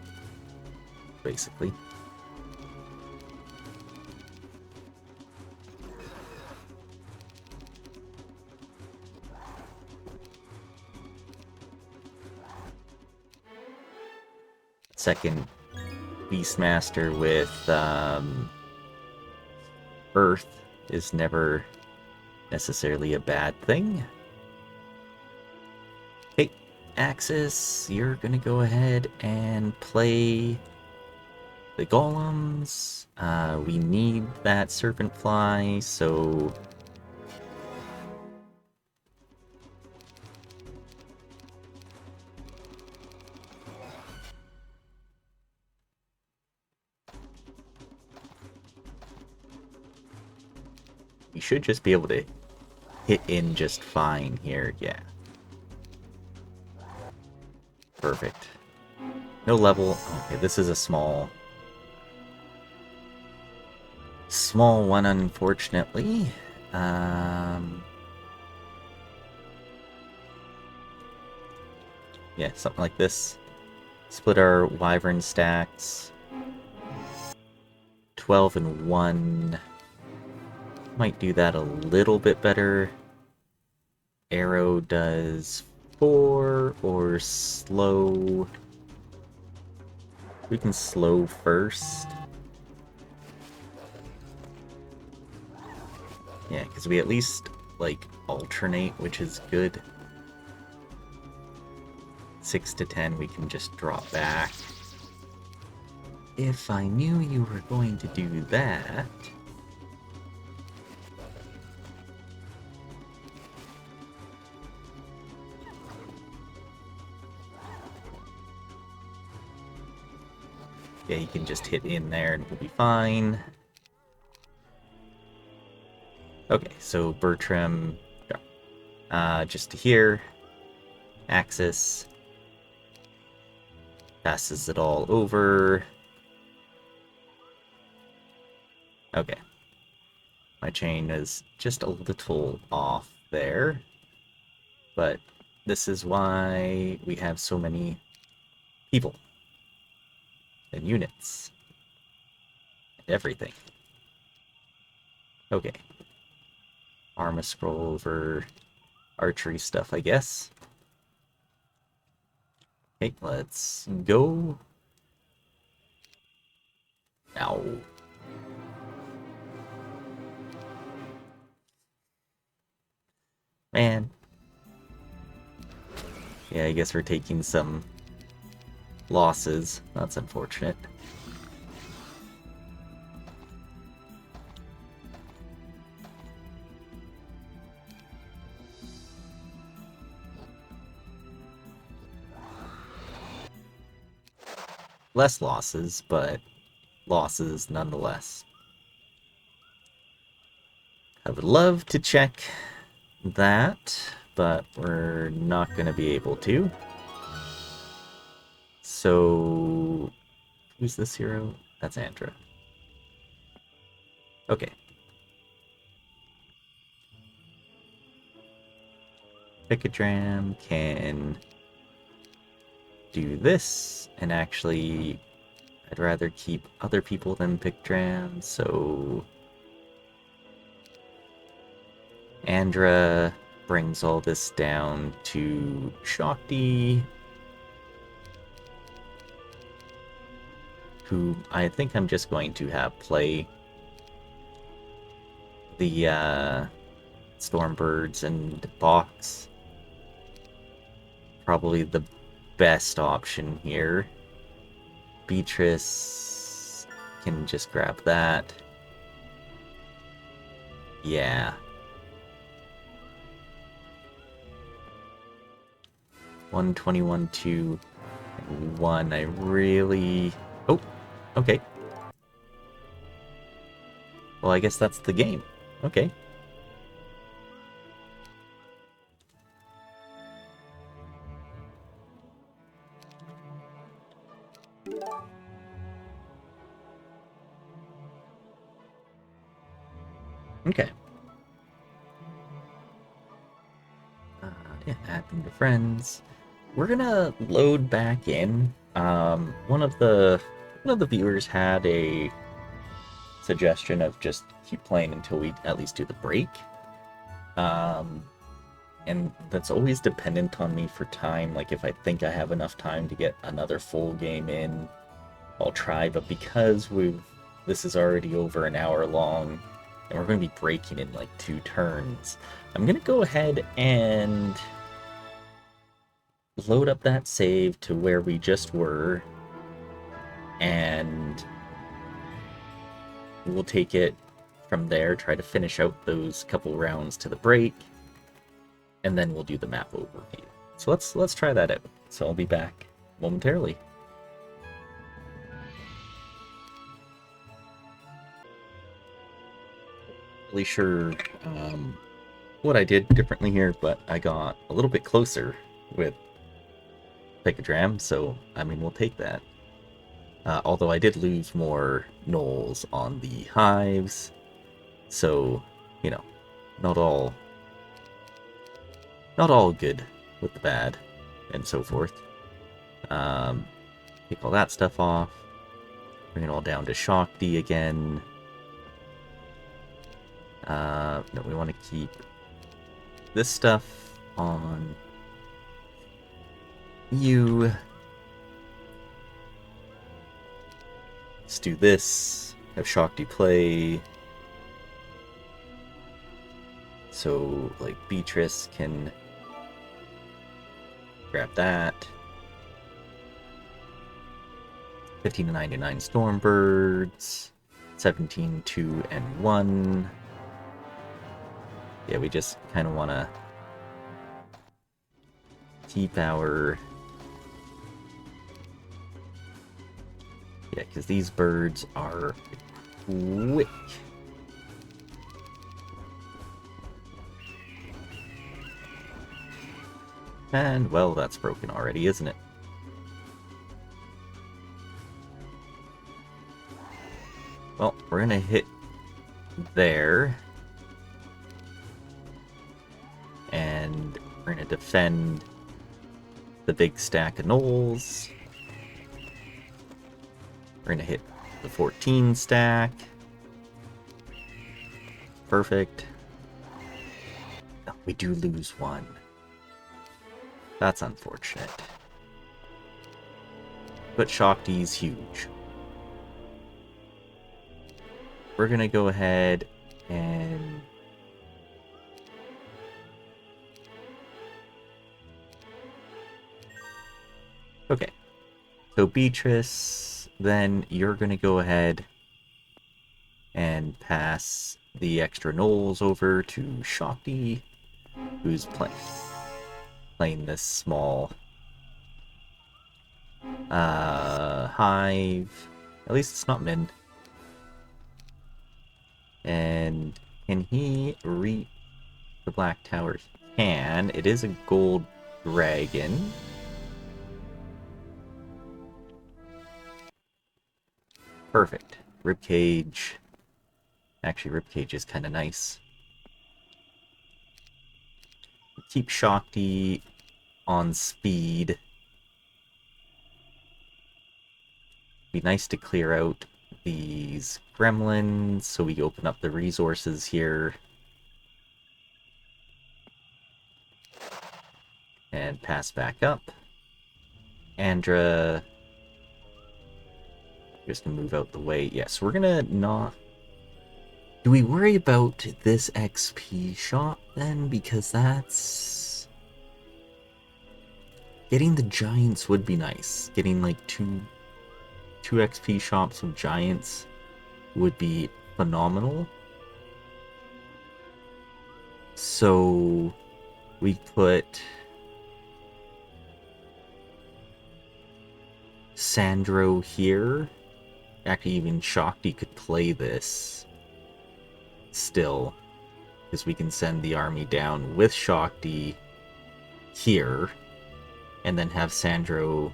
Basically. Second Beastmaster with Earth is never necessarily a bad thing. Okay, Axis, you're gonna go ahead and play the golems. We need that serpent fly, so we should just be able to hit in just fine here, yeah. Perfect. No level. Okay, this is a small one, unfortunately. Yeah, something like this. Split our wyvern stacks. 12 and 1. Might do that a little bit better. Arrow does 4 or slow. We can slow first. Yeah, because we at least, like, alternate, which is good. 6 to 10, we can just drop back. If I knew you were going to do that... Yeah, he can just hit in there and we'll be fine. Okay, so Bertram, just to here, Axis, passes it all over. Okay. My chain is just a little off there, but this is why we have so many people and units and everything. Okay. Arma scroll over archery stuff, I guess. Okay, let's go. Now. Man. Yeah, I guess we're taking some losses. That's unfortunate. Less losses, but losses nonetheless. I would love to check that, but we're not going to be able to. So, who's this hero? That's Andra. Okay. Picadram can do this, and actually, I'd rather keep other people than Picadram, so Andra brings all this down to Shakti, who I think I'm just going to have play the Stormbirds and Box. Probably the best option here. Beatrice can just grab that. Yeah. 121, 2, and 1. I really... Oh, okay. Well, I guess that's the game. Okay. Okay. Yeah, add them to friends. We're gonna load back in. One of the viewers had a suggestion of just keep playing until we at least do the break. And that's always dependent on me for time. Like if I think I have enough time to get another full game in, I'll try. But because this is already over an hour long, and we're going to be breaking in like 2 turns, I'm going to go ahead and load up that save to where we just were, and we'll take it from there, try to finish out those couple rounds to the break, and then we'll do the map overview. So let's try that out. So I'll be back momentarily. Really sure what I did differently here, but I got a little bit closer with Picadram, so I mean we'll take that. Although I did lose more gnolls on the hives, so you know, not all good with the bad and so forth. Take all that stuff off. Bring it all down to Shakti again. No, we want to keep this stuff on you. Let's do this. Have Shakti play. So, like, Beatrice can grab that. 15 to 99 Stormbirds. 17, 2, and 1. Yeah, we just kind of want to keep our Yeah, because these birds are quick. And, well, that's broken already, isn't it? Well, we're gonna hit there. And we're gonna defend the big stack of gnolls. We're gonna hit the 14 stack. Perfect. We do lose one. That's unfortunate. But Shakti's huge. We're gonna go ahead and okay. So Beatrice, then you're gonna go ahead and pass the extra gnolls over to Shakti, who's playing this small hive. At least it's not min. And can he reach the Black Tower? He can. It is a gold dragon. Perfect. Ribcage. Actually, Ribcage is kind of nice. Keep Shakti on speed. Be nice to clear out these gremlins so we open up the resources here. And pass back up. Andra, just gonna move out the way. Yes, we're gonna not... Do we worry about this XP shop then? Because that's... Getting the giants would be nice. Getting like two XP shops of giants would be phenomenal. So we put Sandro here. Actually, even Shakti could play this still, because we can send the army down with Shakti here, and then have Sandro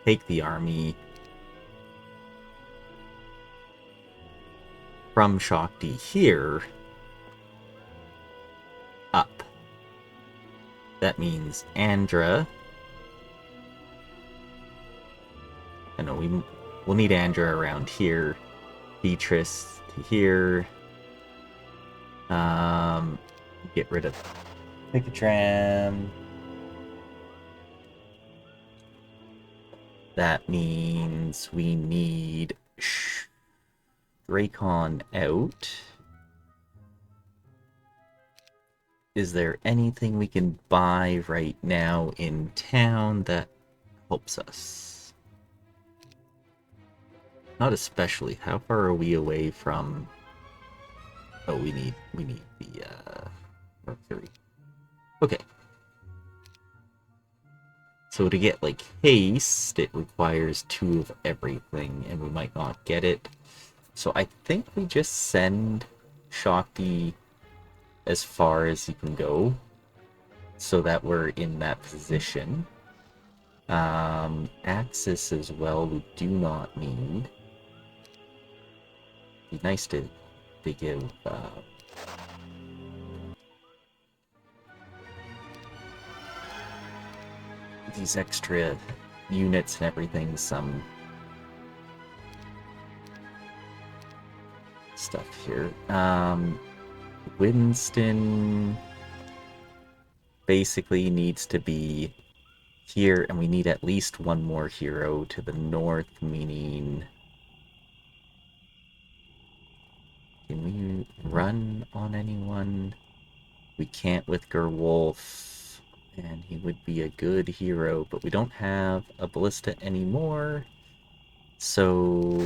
take the army from Shakti here up. That means Andra. I know we'll need Andra around here. Beatrice to here. Get rid of Picatram. That means we need Dracon out. Is there anything we can buy right now in town that helps us? Not especially. How far are we away from... Oh, we need the Mercury. Okay. So to get like haste, it requires 2 of everything, and we might not get it. So I think we just send Shakti as far as he can go, so that we're in that position. Axis as well, we do not need. Be nice to give these extra units and everything some stuff here. Winston basically needs to be here, and we need at least one more hero to the north, meaning... Can we run on anyone? We can't with Gerwolf, and he would be a good hero, but we don't have a ballista anymore, so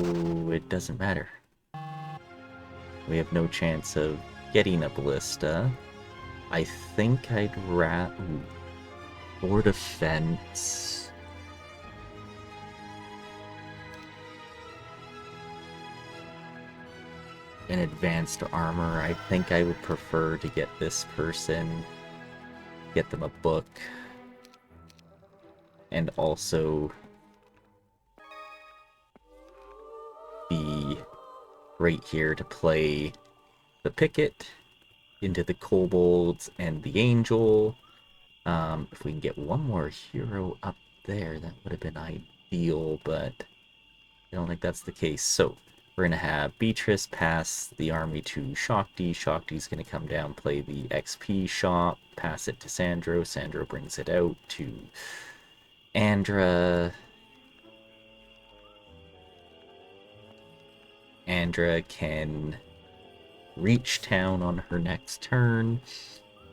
it doesn't matter. We have no chance of getting a ballista. I think I'd for defense. And advanced armor, I think I would prefer to get this person, get them a book, and also be right here to play the picket into the kobolds and the angel. If we can get one more hero up there, that would have been ideal, but I don't think that's the case. So we're going to have Beatrice pass the army to Shakti. Shakti's going to come down, play the XP shop, pass it to Sandro. Sandro brings it out to Andra. Andra can reach town on her next turn.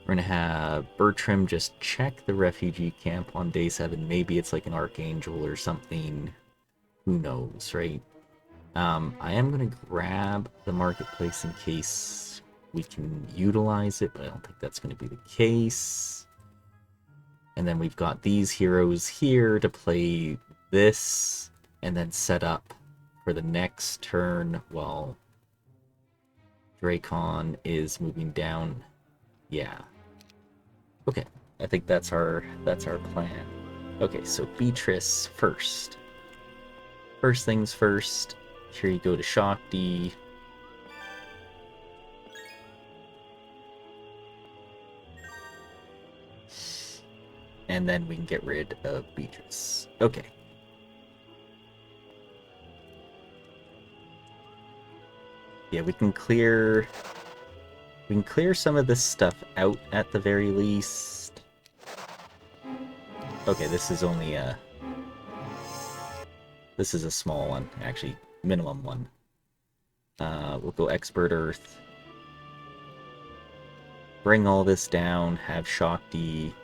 We're going to have Bertram just check the refugee camp on day 7. Maybe it's like an archangel or something. Who knows, right? I am going to grab the marketplace in case we can utilize it, but I don't think that's going to be the case. And then we've got these heroes here to play this and then set up for the next turn while Dracon is moving down. Yeah. Okay, I think that's our plan. Okay, so Beatrice first. First things first. Here you go to Shakti. And then we can get rid of Beatrice. Okay. Yeah, we can clear some of this stuff out at the very least. Okay, this is only a small one, actually, minimum one. We'll go Expert Earth. Bring all this down, have Shakti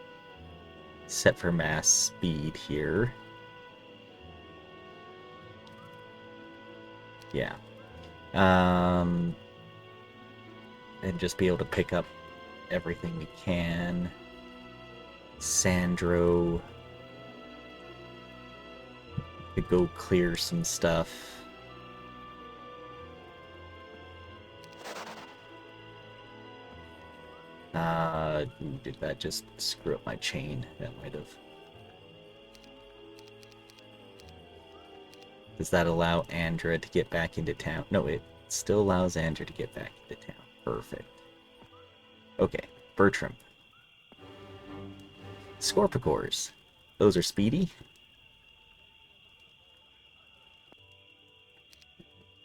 set for mass speed here. Yeah. And just be able to pick up everything we can. Sandro could go clear some stuff. Did that just screw up my chain? That might have. Does that allow Andra to get back into town? No, it still allows Andra to get back into town. Perfect. Okay, Bertram. Scorpicors. Those are speedy.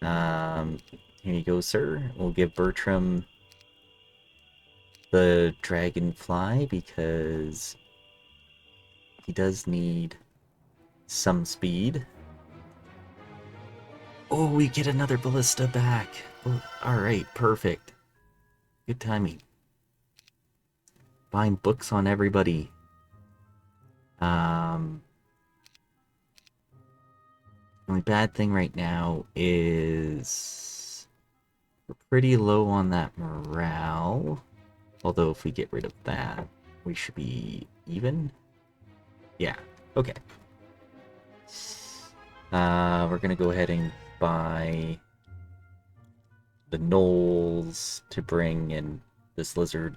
Here you go, sir. We'll give Bertram the Dragonfly because he does need some speed. Oh, we get another ballista back. Oh, alright, perfect. Good timing. Buying books on everybody. The only bad thing right now is we're pretty low on that morale. Although if we get rid of that, we should be even. Yeah, okay. We're gonna go ahead and buy the gnolls to bring in this lizard.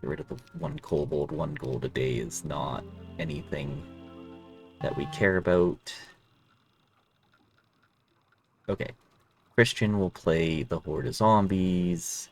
Get rid of the 1 kobold. 1 gold a day is not anything that we care about. Okay. Christian will play the Horde of Zombies.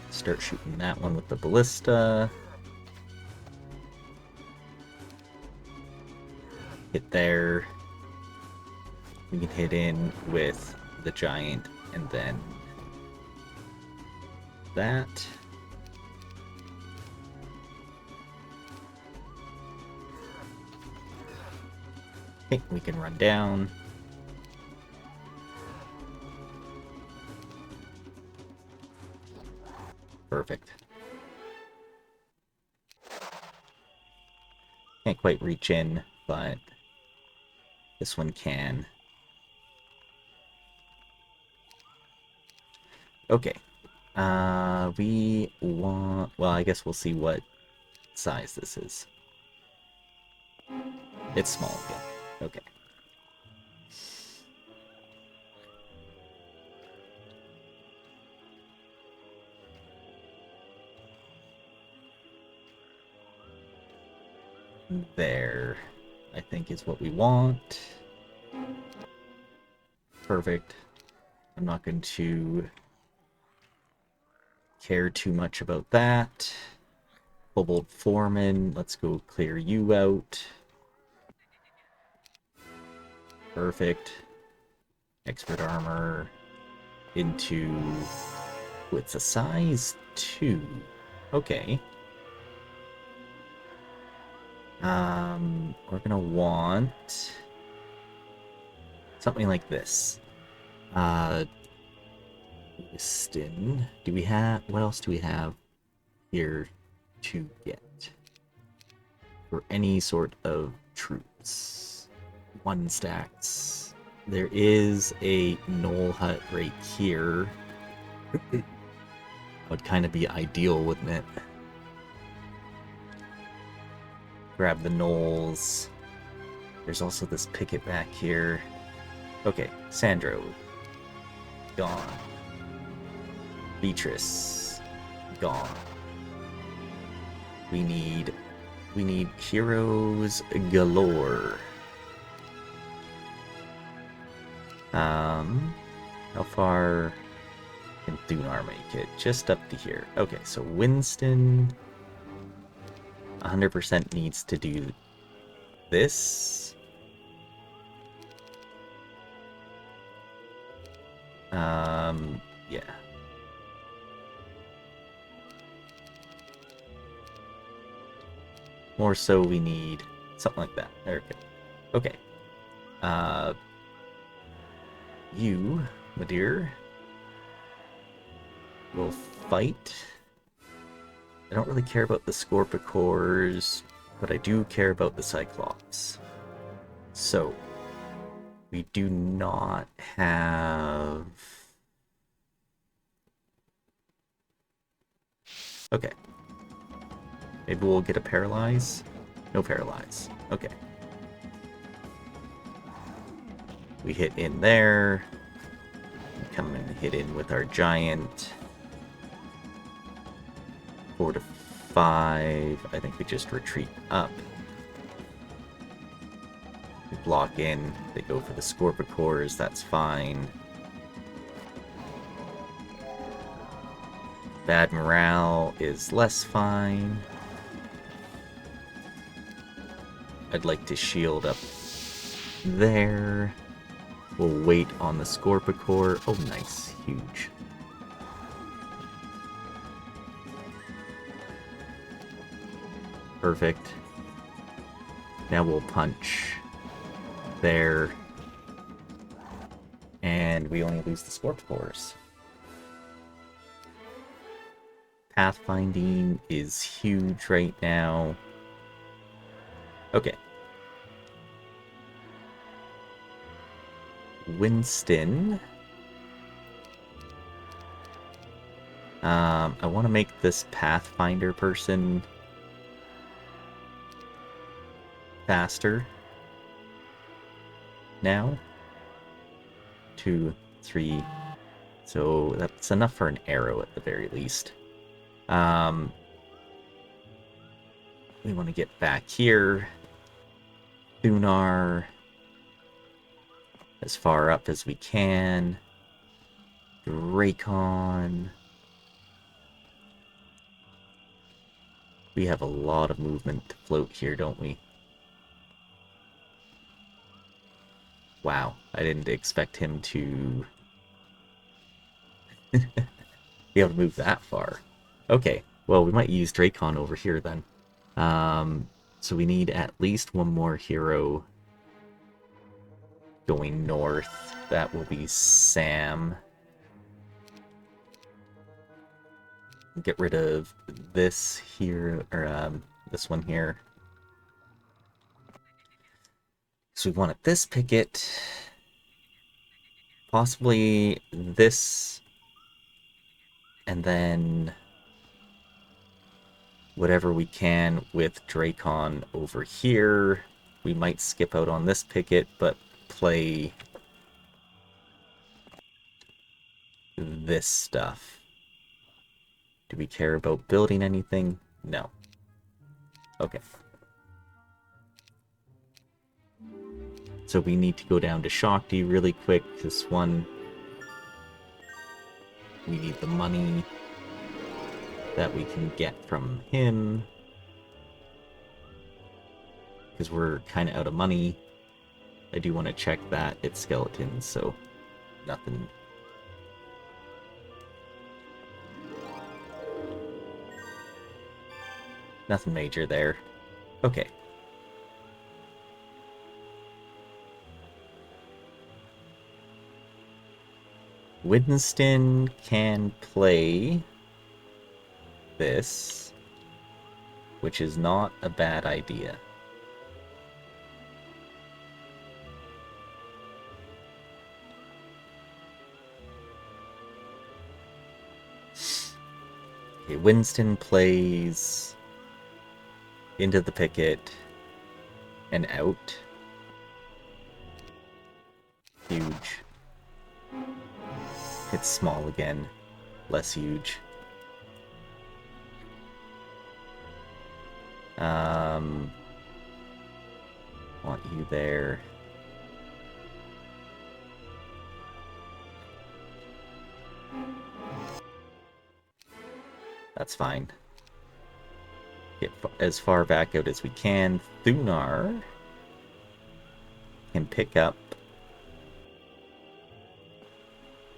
Start shooting that one with the ballista. Hit there. We can hit in with the giant and then that. Okay, we can run down. Perfect. Can't quite reach in, but this one can. Okay. We want... Well, I guess we'll see what size this is. It's small again. Okay. There, I think is what we want. Perfect. I'm not going to care too much about that. Cobalt Foreman, let's go clear you out. Perfect. Expert armor into... Oh, it's a size 2. Okay. We're gonna want something like this. Liston. Do we have... What else do we have here to get? For any sort of troops. 1 stacks. There is a knoll hut right here. That would kind of be ideal, wouldn't it? Grab the knolls. There's also this picket back here. Okay, Sandro. Gone. Beatrice. Gone. We need heroes galore. How far can Thunar make it? Just up to here. Okay, so Winston 100% needs to do this. Yeah. More so we need something like that. There we go. Okay. You, my dear, will fight. I don't really care about the Scorpicores, but I do care about the Cyclops. So, we do not have... Okay. Maybe we'll get a Paralyze? No Paralyze. Okay. We hit in there. Come and hit in with our Giant. 4 to 5. I think we just retreat up. We block in. They go for the Scorpicores. That's fine. Bad morale is less fine. I'd like to shield up there. We'll wait on the Scorpicore. Oh, nice. Huge. Perfect. Now we'll punch there. And we only lose the Scorpicores. Pathfinding is huge right now. Okay. Winston. I want to make this Pathfinder person faster. Now. 2, 3. So that's enough for an arrow at the very least. We want to get back here. Thunar. As far up as we can. Dracon. We have a lot of movement to float here, don't we? Wow, I didn't expect him to be able to move that far. Okay, well, we might use Dracon over here then. So we need at least one more hero going north. That will be Sam. Get rid of this here, or this one here. So we wanted this picket. Possibly this. And then whatever we can with Dracon over here. We might skip out on this picket, but play this stuff. Do we care about building anything? No. Okay. So we need to go down to Shakti really quick. This one, we need the money that we can get from him. Because we're kind of out of money. I do want to check that. It's skeletons, so nothing. Nothing major there. Okay. Winston can play this, which is not a bad idea. Okay, Winston plays into the picket and out. Huge. It's small again. Less huge. Want you there. That's fine. Get as far back out as we can. Thunar can pick up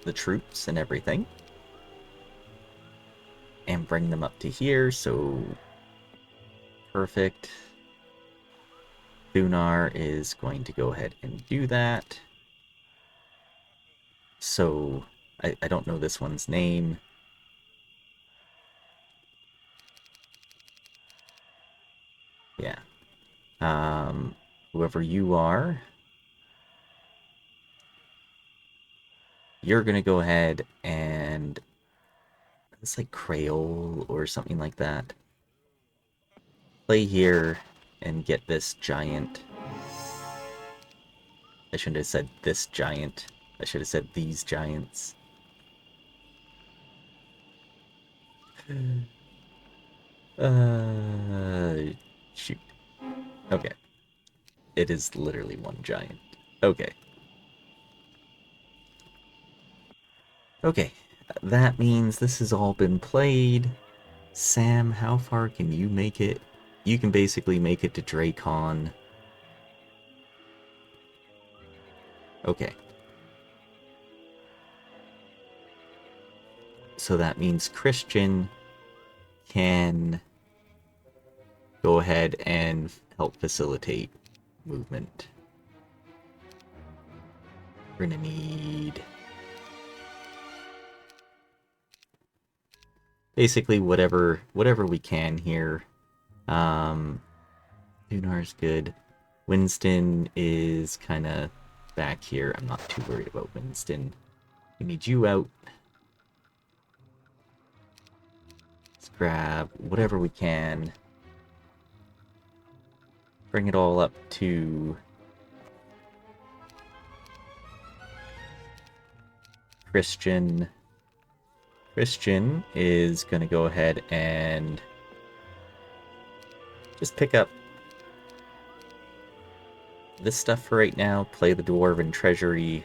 the troops and everything and bring them up to here, so perfect. Thunar is going to go ahead and do that. So I don't know this one's name. Yeah. Whoever you are, you're gonna go ahead and it's like Creole or something like that. Play here and get this giant. I shouldn't have said this giant. I should have said these giants. Shoot. Okay. It is literally one giant. Okay. Okay. That means this has all been played. Sam, how far can you make it? You can basically make it to Dracon. Okay. So that means Christian can go ahead and help facilitate movement. We're gonna need basically whatever we can here. Lunar's good. Winston is kind of back here. I'm not too worried about Winston. We need you out. Let's grab whatever we can. Bring it all up to Christian. Christian is going to go ahead and just pick up this stuff for right now. Play the Dwarven Treasury.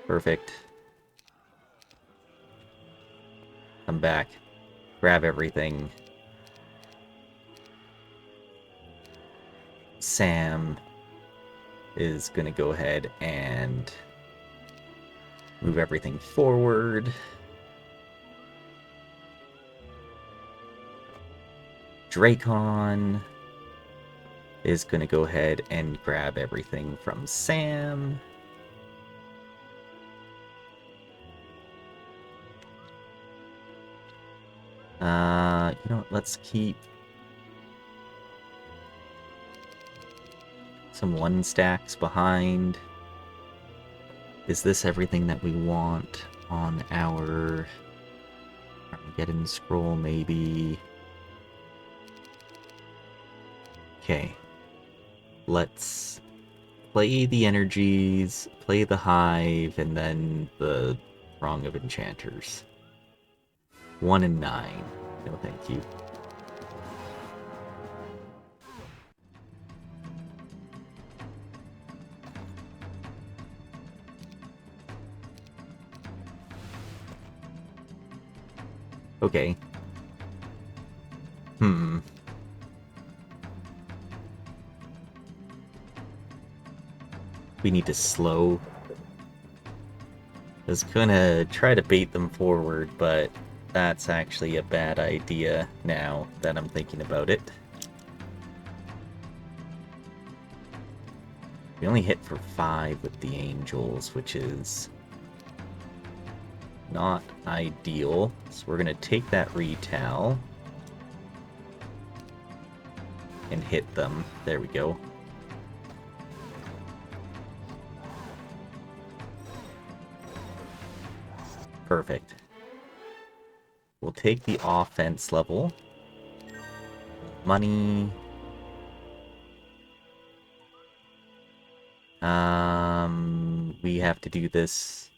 Perfect. Come back. Grab everything. Sam is going to go ahead and move everything forward. Dracon is going to go ahead and grab everything from Sam. You know what, let's keep some 1 stacks behind. Is this everything that we want on our Armageddon scroll, maybe? Okay. Let's play the energies, play the hive, and then the Throng of Enchanters. 1 and 9. No, thank you. Okay. We need to slow. I was gonna try to bait them forward, but that's actually a bad idea now that I'm thinking about it. We only hit for 5 with the angels, which is not ideal. So we're gonna take that retail and hit them. There we go. Perfect. We'll take the offense level. Money. We have to do this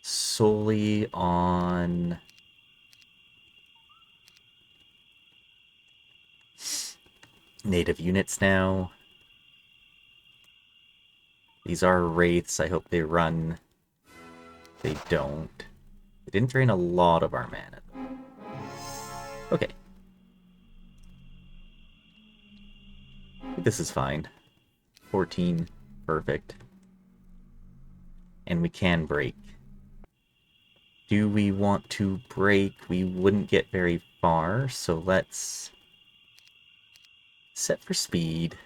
solely on native units now. These are wraiths. I hope they run. They don't. They didn't drain a lot of our mana. Okay. This is fine. 14. Perfect. And we can break. Do we want to break? We wouldn't get very far, so let's set for speed.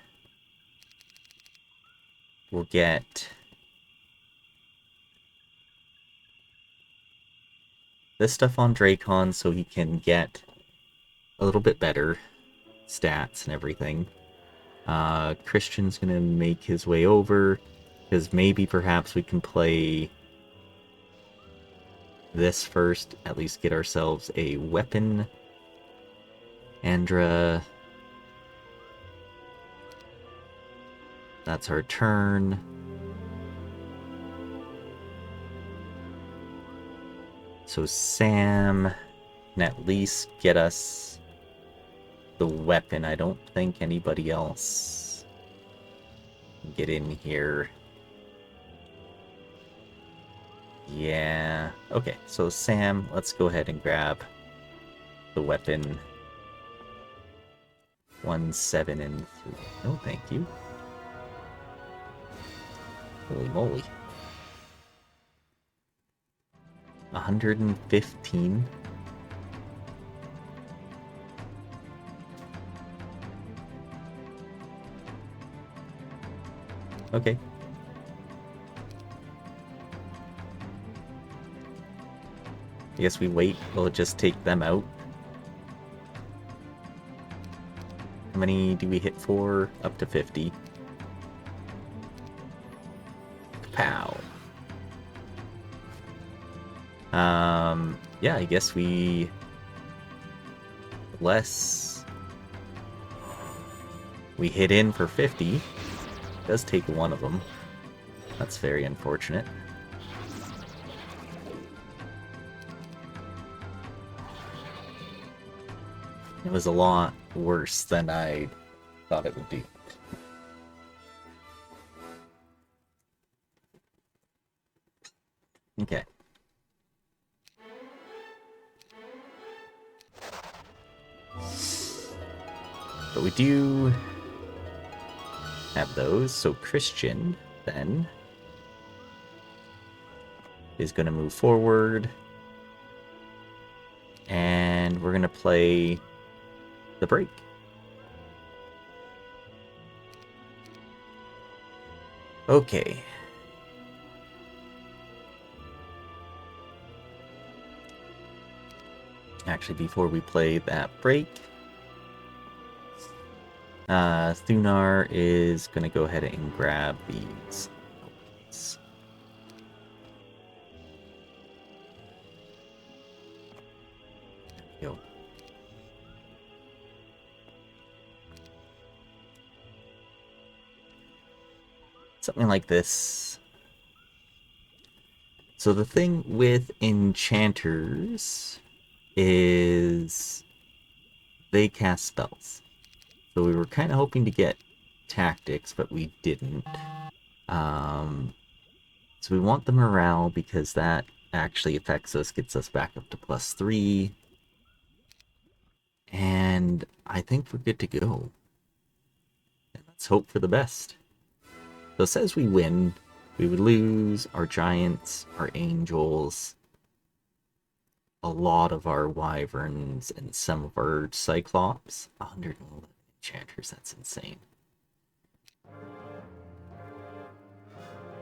We'll get this stuff on Dracon so he can get a little bit better stats and everything. Christian's gonna make his way over, because maybe perhaps we can play this first, at least get ourselves a weapon. Andra. That's our turn. So Sam can at least get us the weapon. I don't think anybody else can get in here. Yeah. Okay, so Sam, let's go ahead and grab the weapon. 1, 7, and 3. No, thank you. Holy moly. 115. Okay. I guess we wait. We'll just take them out. How many do we hit for? Up to 50. Pow. Yeah, I guess we... Less... We hit in for 50. Does take one of them. That's very unfortunate. It was a lot worse than I thought it would be. Okay. But we do have those, so Christian, then, is going to move forward. And we're gonna play the break. Okay. Actually, before we play that break, Thunar is gonna go ahead and grab these. Yo. Something like this. So the thing with enchanters is they cast spells. So we were kind of hoping to get tactics, but we didn't. So we want the morale because that actually affects us, gets us back up to +3. And I think we're good to go. And let's hope for the best. So it says we win. We would lose our giants, our angels, a lot of our wyverns, and some of our cyclops. 111 enchanters, that's insane.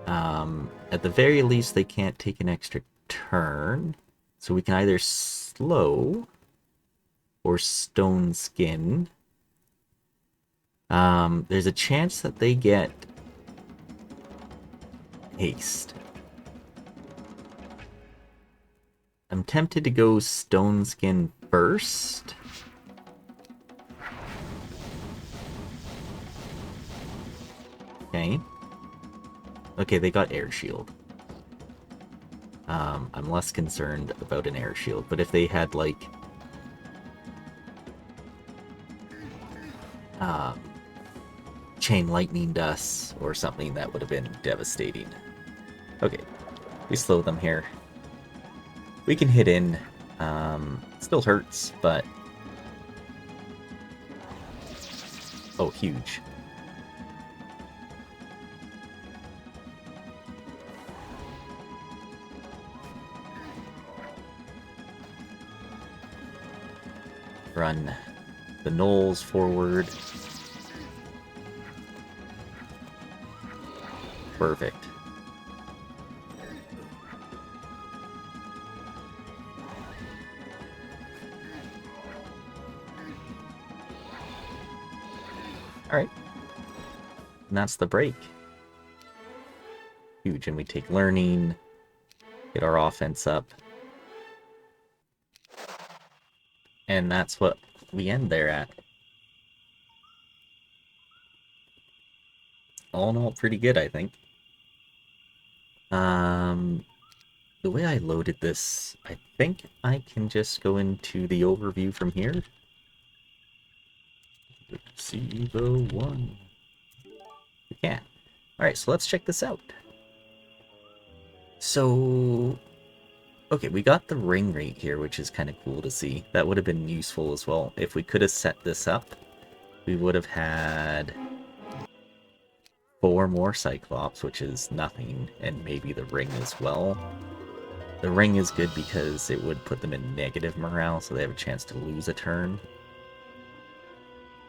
At the very least, they can't take an extra turn. So we can either slow or stone skin. There's a chance that they get haste. I'm tempted to go stone skin first. Okay. Okay, they got air shield. I'm less concerned about an air shield, but if they had like chain lightning dust or something, that would have been devastating. Okay, we slow them here. We can hit in. Still hurts, but oh, huge. Run the gnolls forward. Perfect. Alright. And that's the break. Huge, and we take learning, get our offense up. And that's what we end there at. All in all, pretty good, I think. The way I loaded this, I think I can just go into the overview from here. See the one. We can. Alright, so let's check this out. So, okay, we got the ring rate here, which is kind of cool to see. That would have been useful as well. If we could have set this up, we would have had 4 more Cyclops, which is nothing, and maybe the ring as well. The ring is good because it would put them in negative morale, so they have a chance to lose a turn.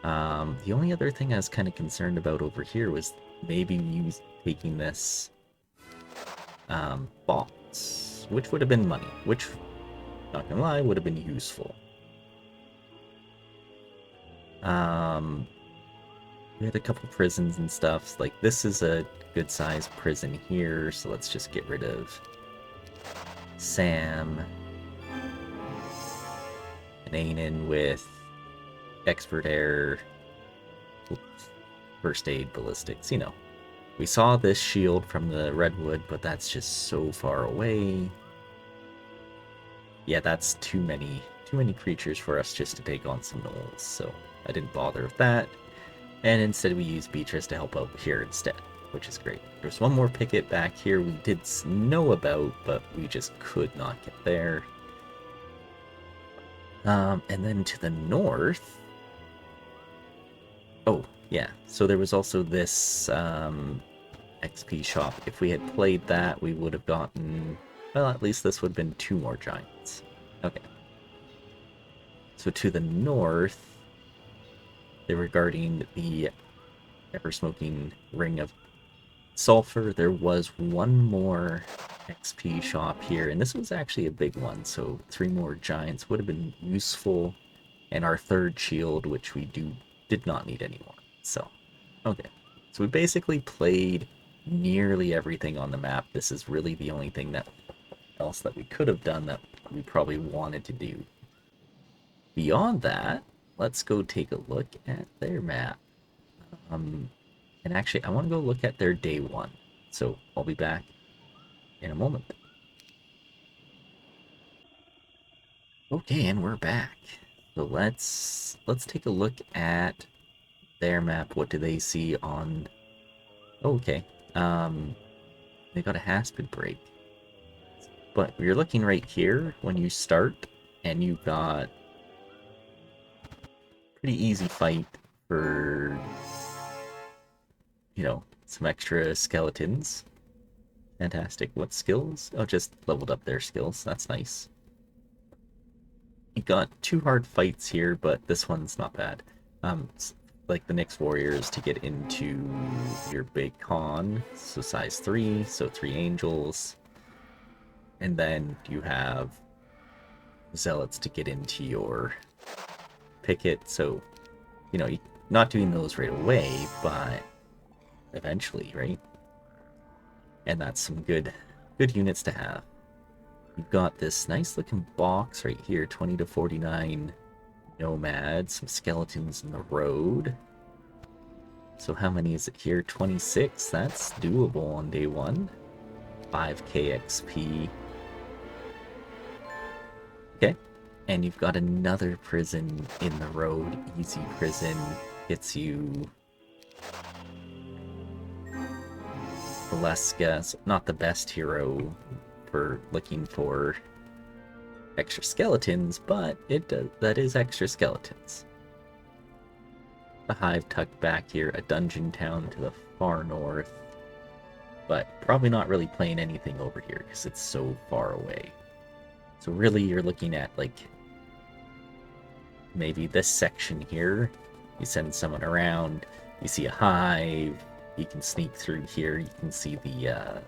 The only other thing I was kind of concerned about over here was maybe taking this box, which would have been money, which, not gonna lie, would have been useful. We had a couple prisons and stuff. Like, this is a good sized prison here, so let's just get rid of Sam and Ainen with expert air, first aid, ballistics, you know. We saw this shield from the redwood, but that's just so far away. Yeah, that's too many creatures for us just to take on some gnolls, so I didn't bother with that. And instead we used Beatrice to help out here instead, which is great. There's one more picket back here we did know about, but we just could not get there. And then to the north... Oh, yeah, so there was also this XP shop. If we had played that, we would have gotten... Well, at least this would have been 2 more giants. Okay. So to the north, they were guarding the ever-smoking ring of sulfur. There was one more XP shop here, and this was actually a big one, so 3 more giants would have been useful, and our 3rd shield, which we did not need anymore. So, okay. So we basically played nearly everything on the map. This is really the only thing else that we could have done that we probably wanted to do. Beyond that, let's go take a look at their map. And actually, I want to go look at their day 1. So I'll be back in a moment. Okay, and we're back. So let's take a look at their map. What do they see on... Oh, okay. They got a Haspid break. But you're looking right here when you start, and you've got pretty easy fight for, you know, some extra skeletons. Fantastic. What skills? Oh, just leveled up their skills. That's nice. You got 2 hard fights here, but this one's not bad. Like the next warriors to get into your big con, so size 3, so 3 angels. And then you have zealots to get into your picket, so, you know, not doing those right away, but eventually, right? And that's some good units to have. You've got this nice looking box right here, 20 to 49 nomads, some skeletons in the road. So how many is it here? 26. That's doable on day 1. 5k XP. Okay. And you've got another prison in the road. Easy prison gets you Valeska, not the best hero for looking for extra skeletons, but that is extra skeletons. A hive tucked back here, a dungeon town to the far north, but probably not really playing anything over here because it's so far away. So really you're looking at like maybe this section here. You send someone around, you see a hive, you can sneak through here, you can see the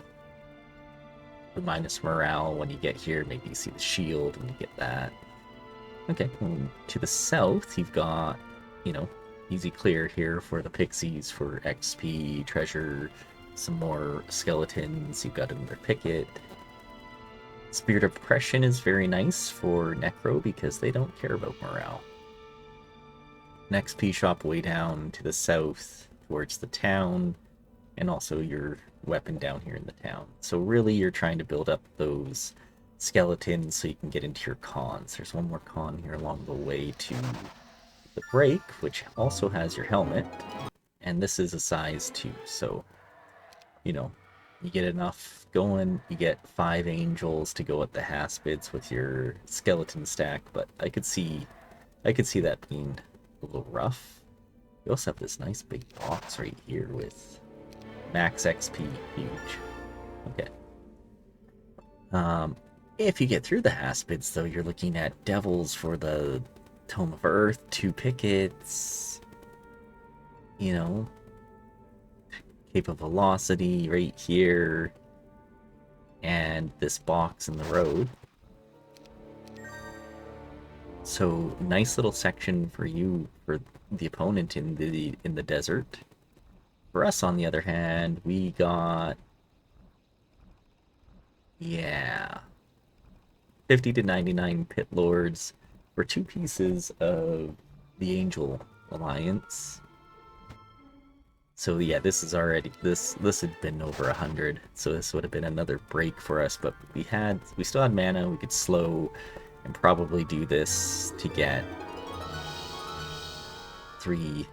minus morale when you get here, maybe you see the shield when you get that. Okay, and to the south you've got, you know, easy clear here for the pixies for XP, treasure, some more skeletons, you've got another picket. Spirit of Oppression is very nice for Necro because they don't care about morale. An XP shop way down to the south towards the town, and also your weapon down here in the town. So really you're trying to build up those skeletons so you can get into your cons. There's one more con here along the way to the break, which also has your helmet, and this is a size 2, so, you know, you get enough going, you get 5 angels to go at the Haspids with your skeleton stack, but I could see that being a little rough. You also have this nice big box right here with max XP, huge. Okay. If you get through the Haspids, though, you're looking at devils for the Tome of Earth, 2 pickets, you know, Cape of Velocity right here, and this box in the road. So nice little section for you, for the opponent in the desert. For us, on the other hand, we got, yeah, 50 to 99 pit lords for 2 pieces of the Angel Alliance. So yeah, this is already, this had been over 100, so this would have been another break for us, but we still had mana, we could slow and probably do this to get 3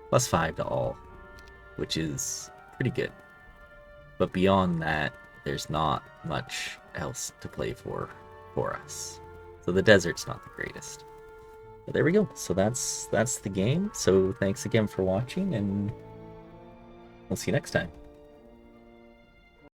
plus 5 to all, which is pretty good. But beyond that, there's not much else to play for us. So the desert's not the greatest. But there we go. So that's the game. So thanks again for watching, and we'll see you next time.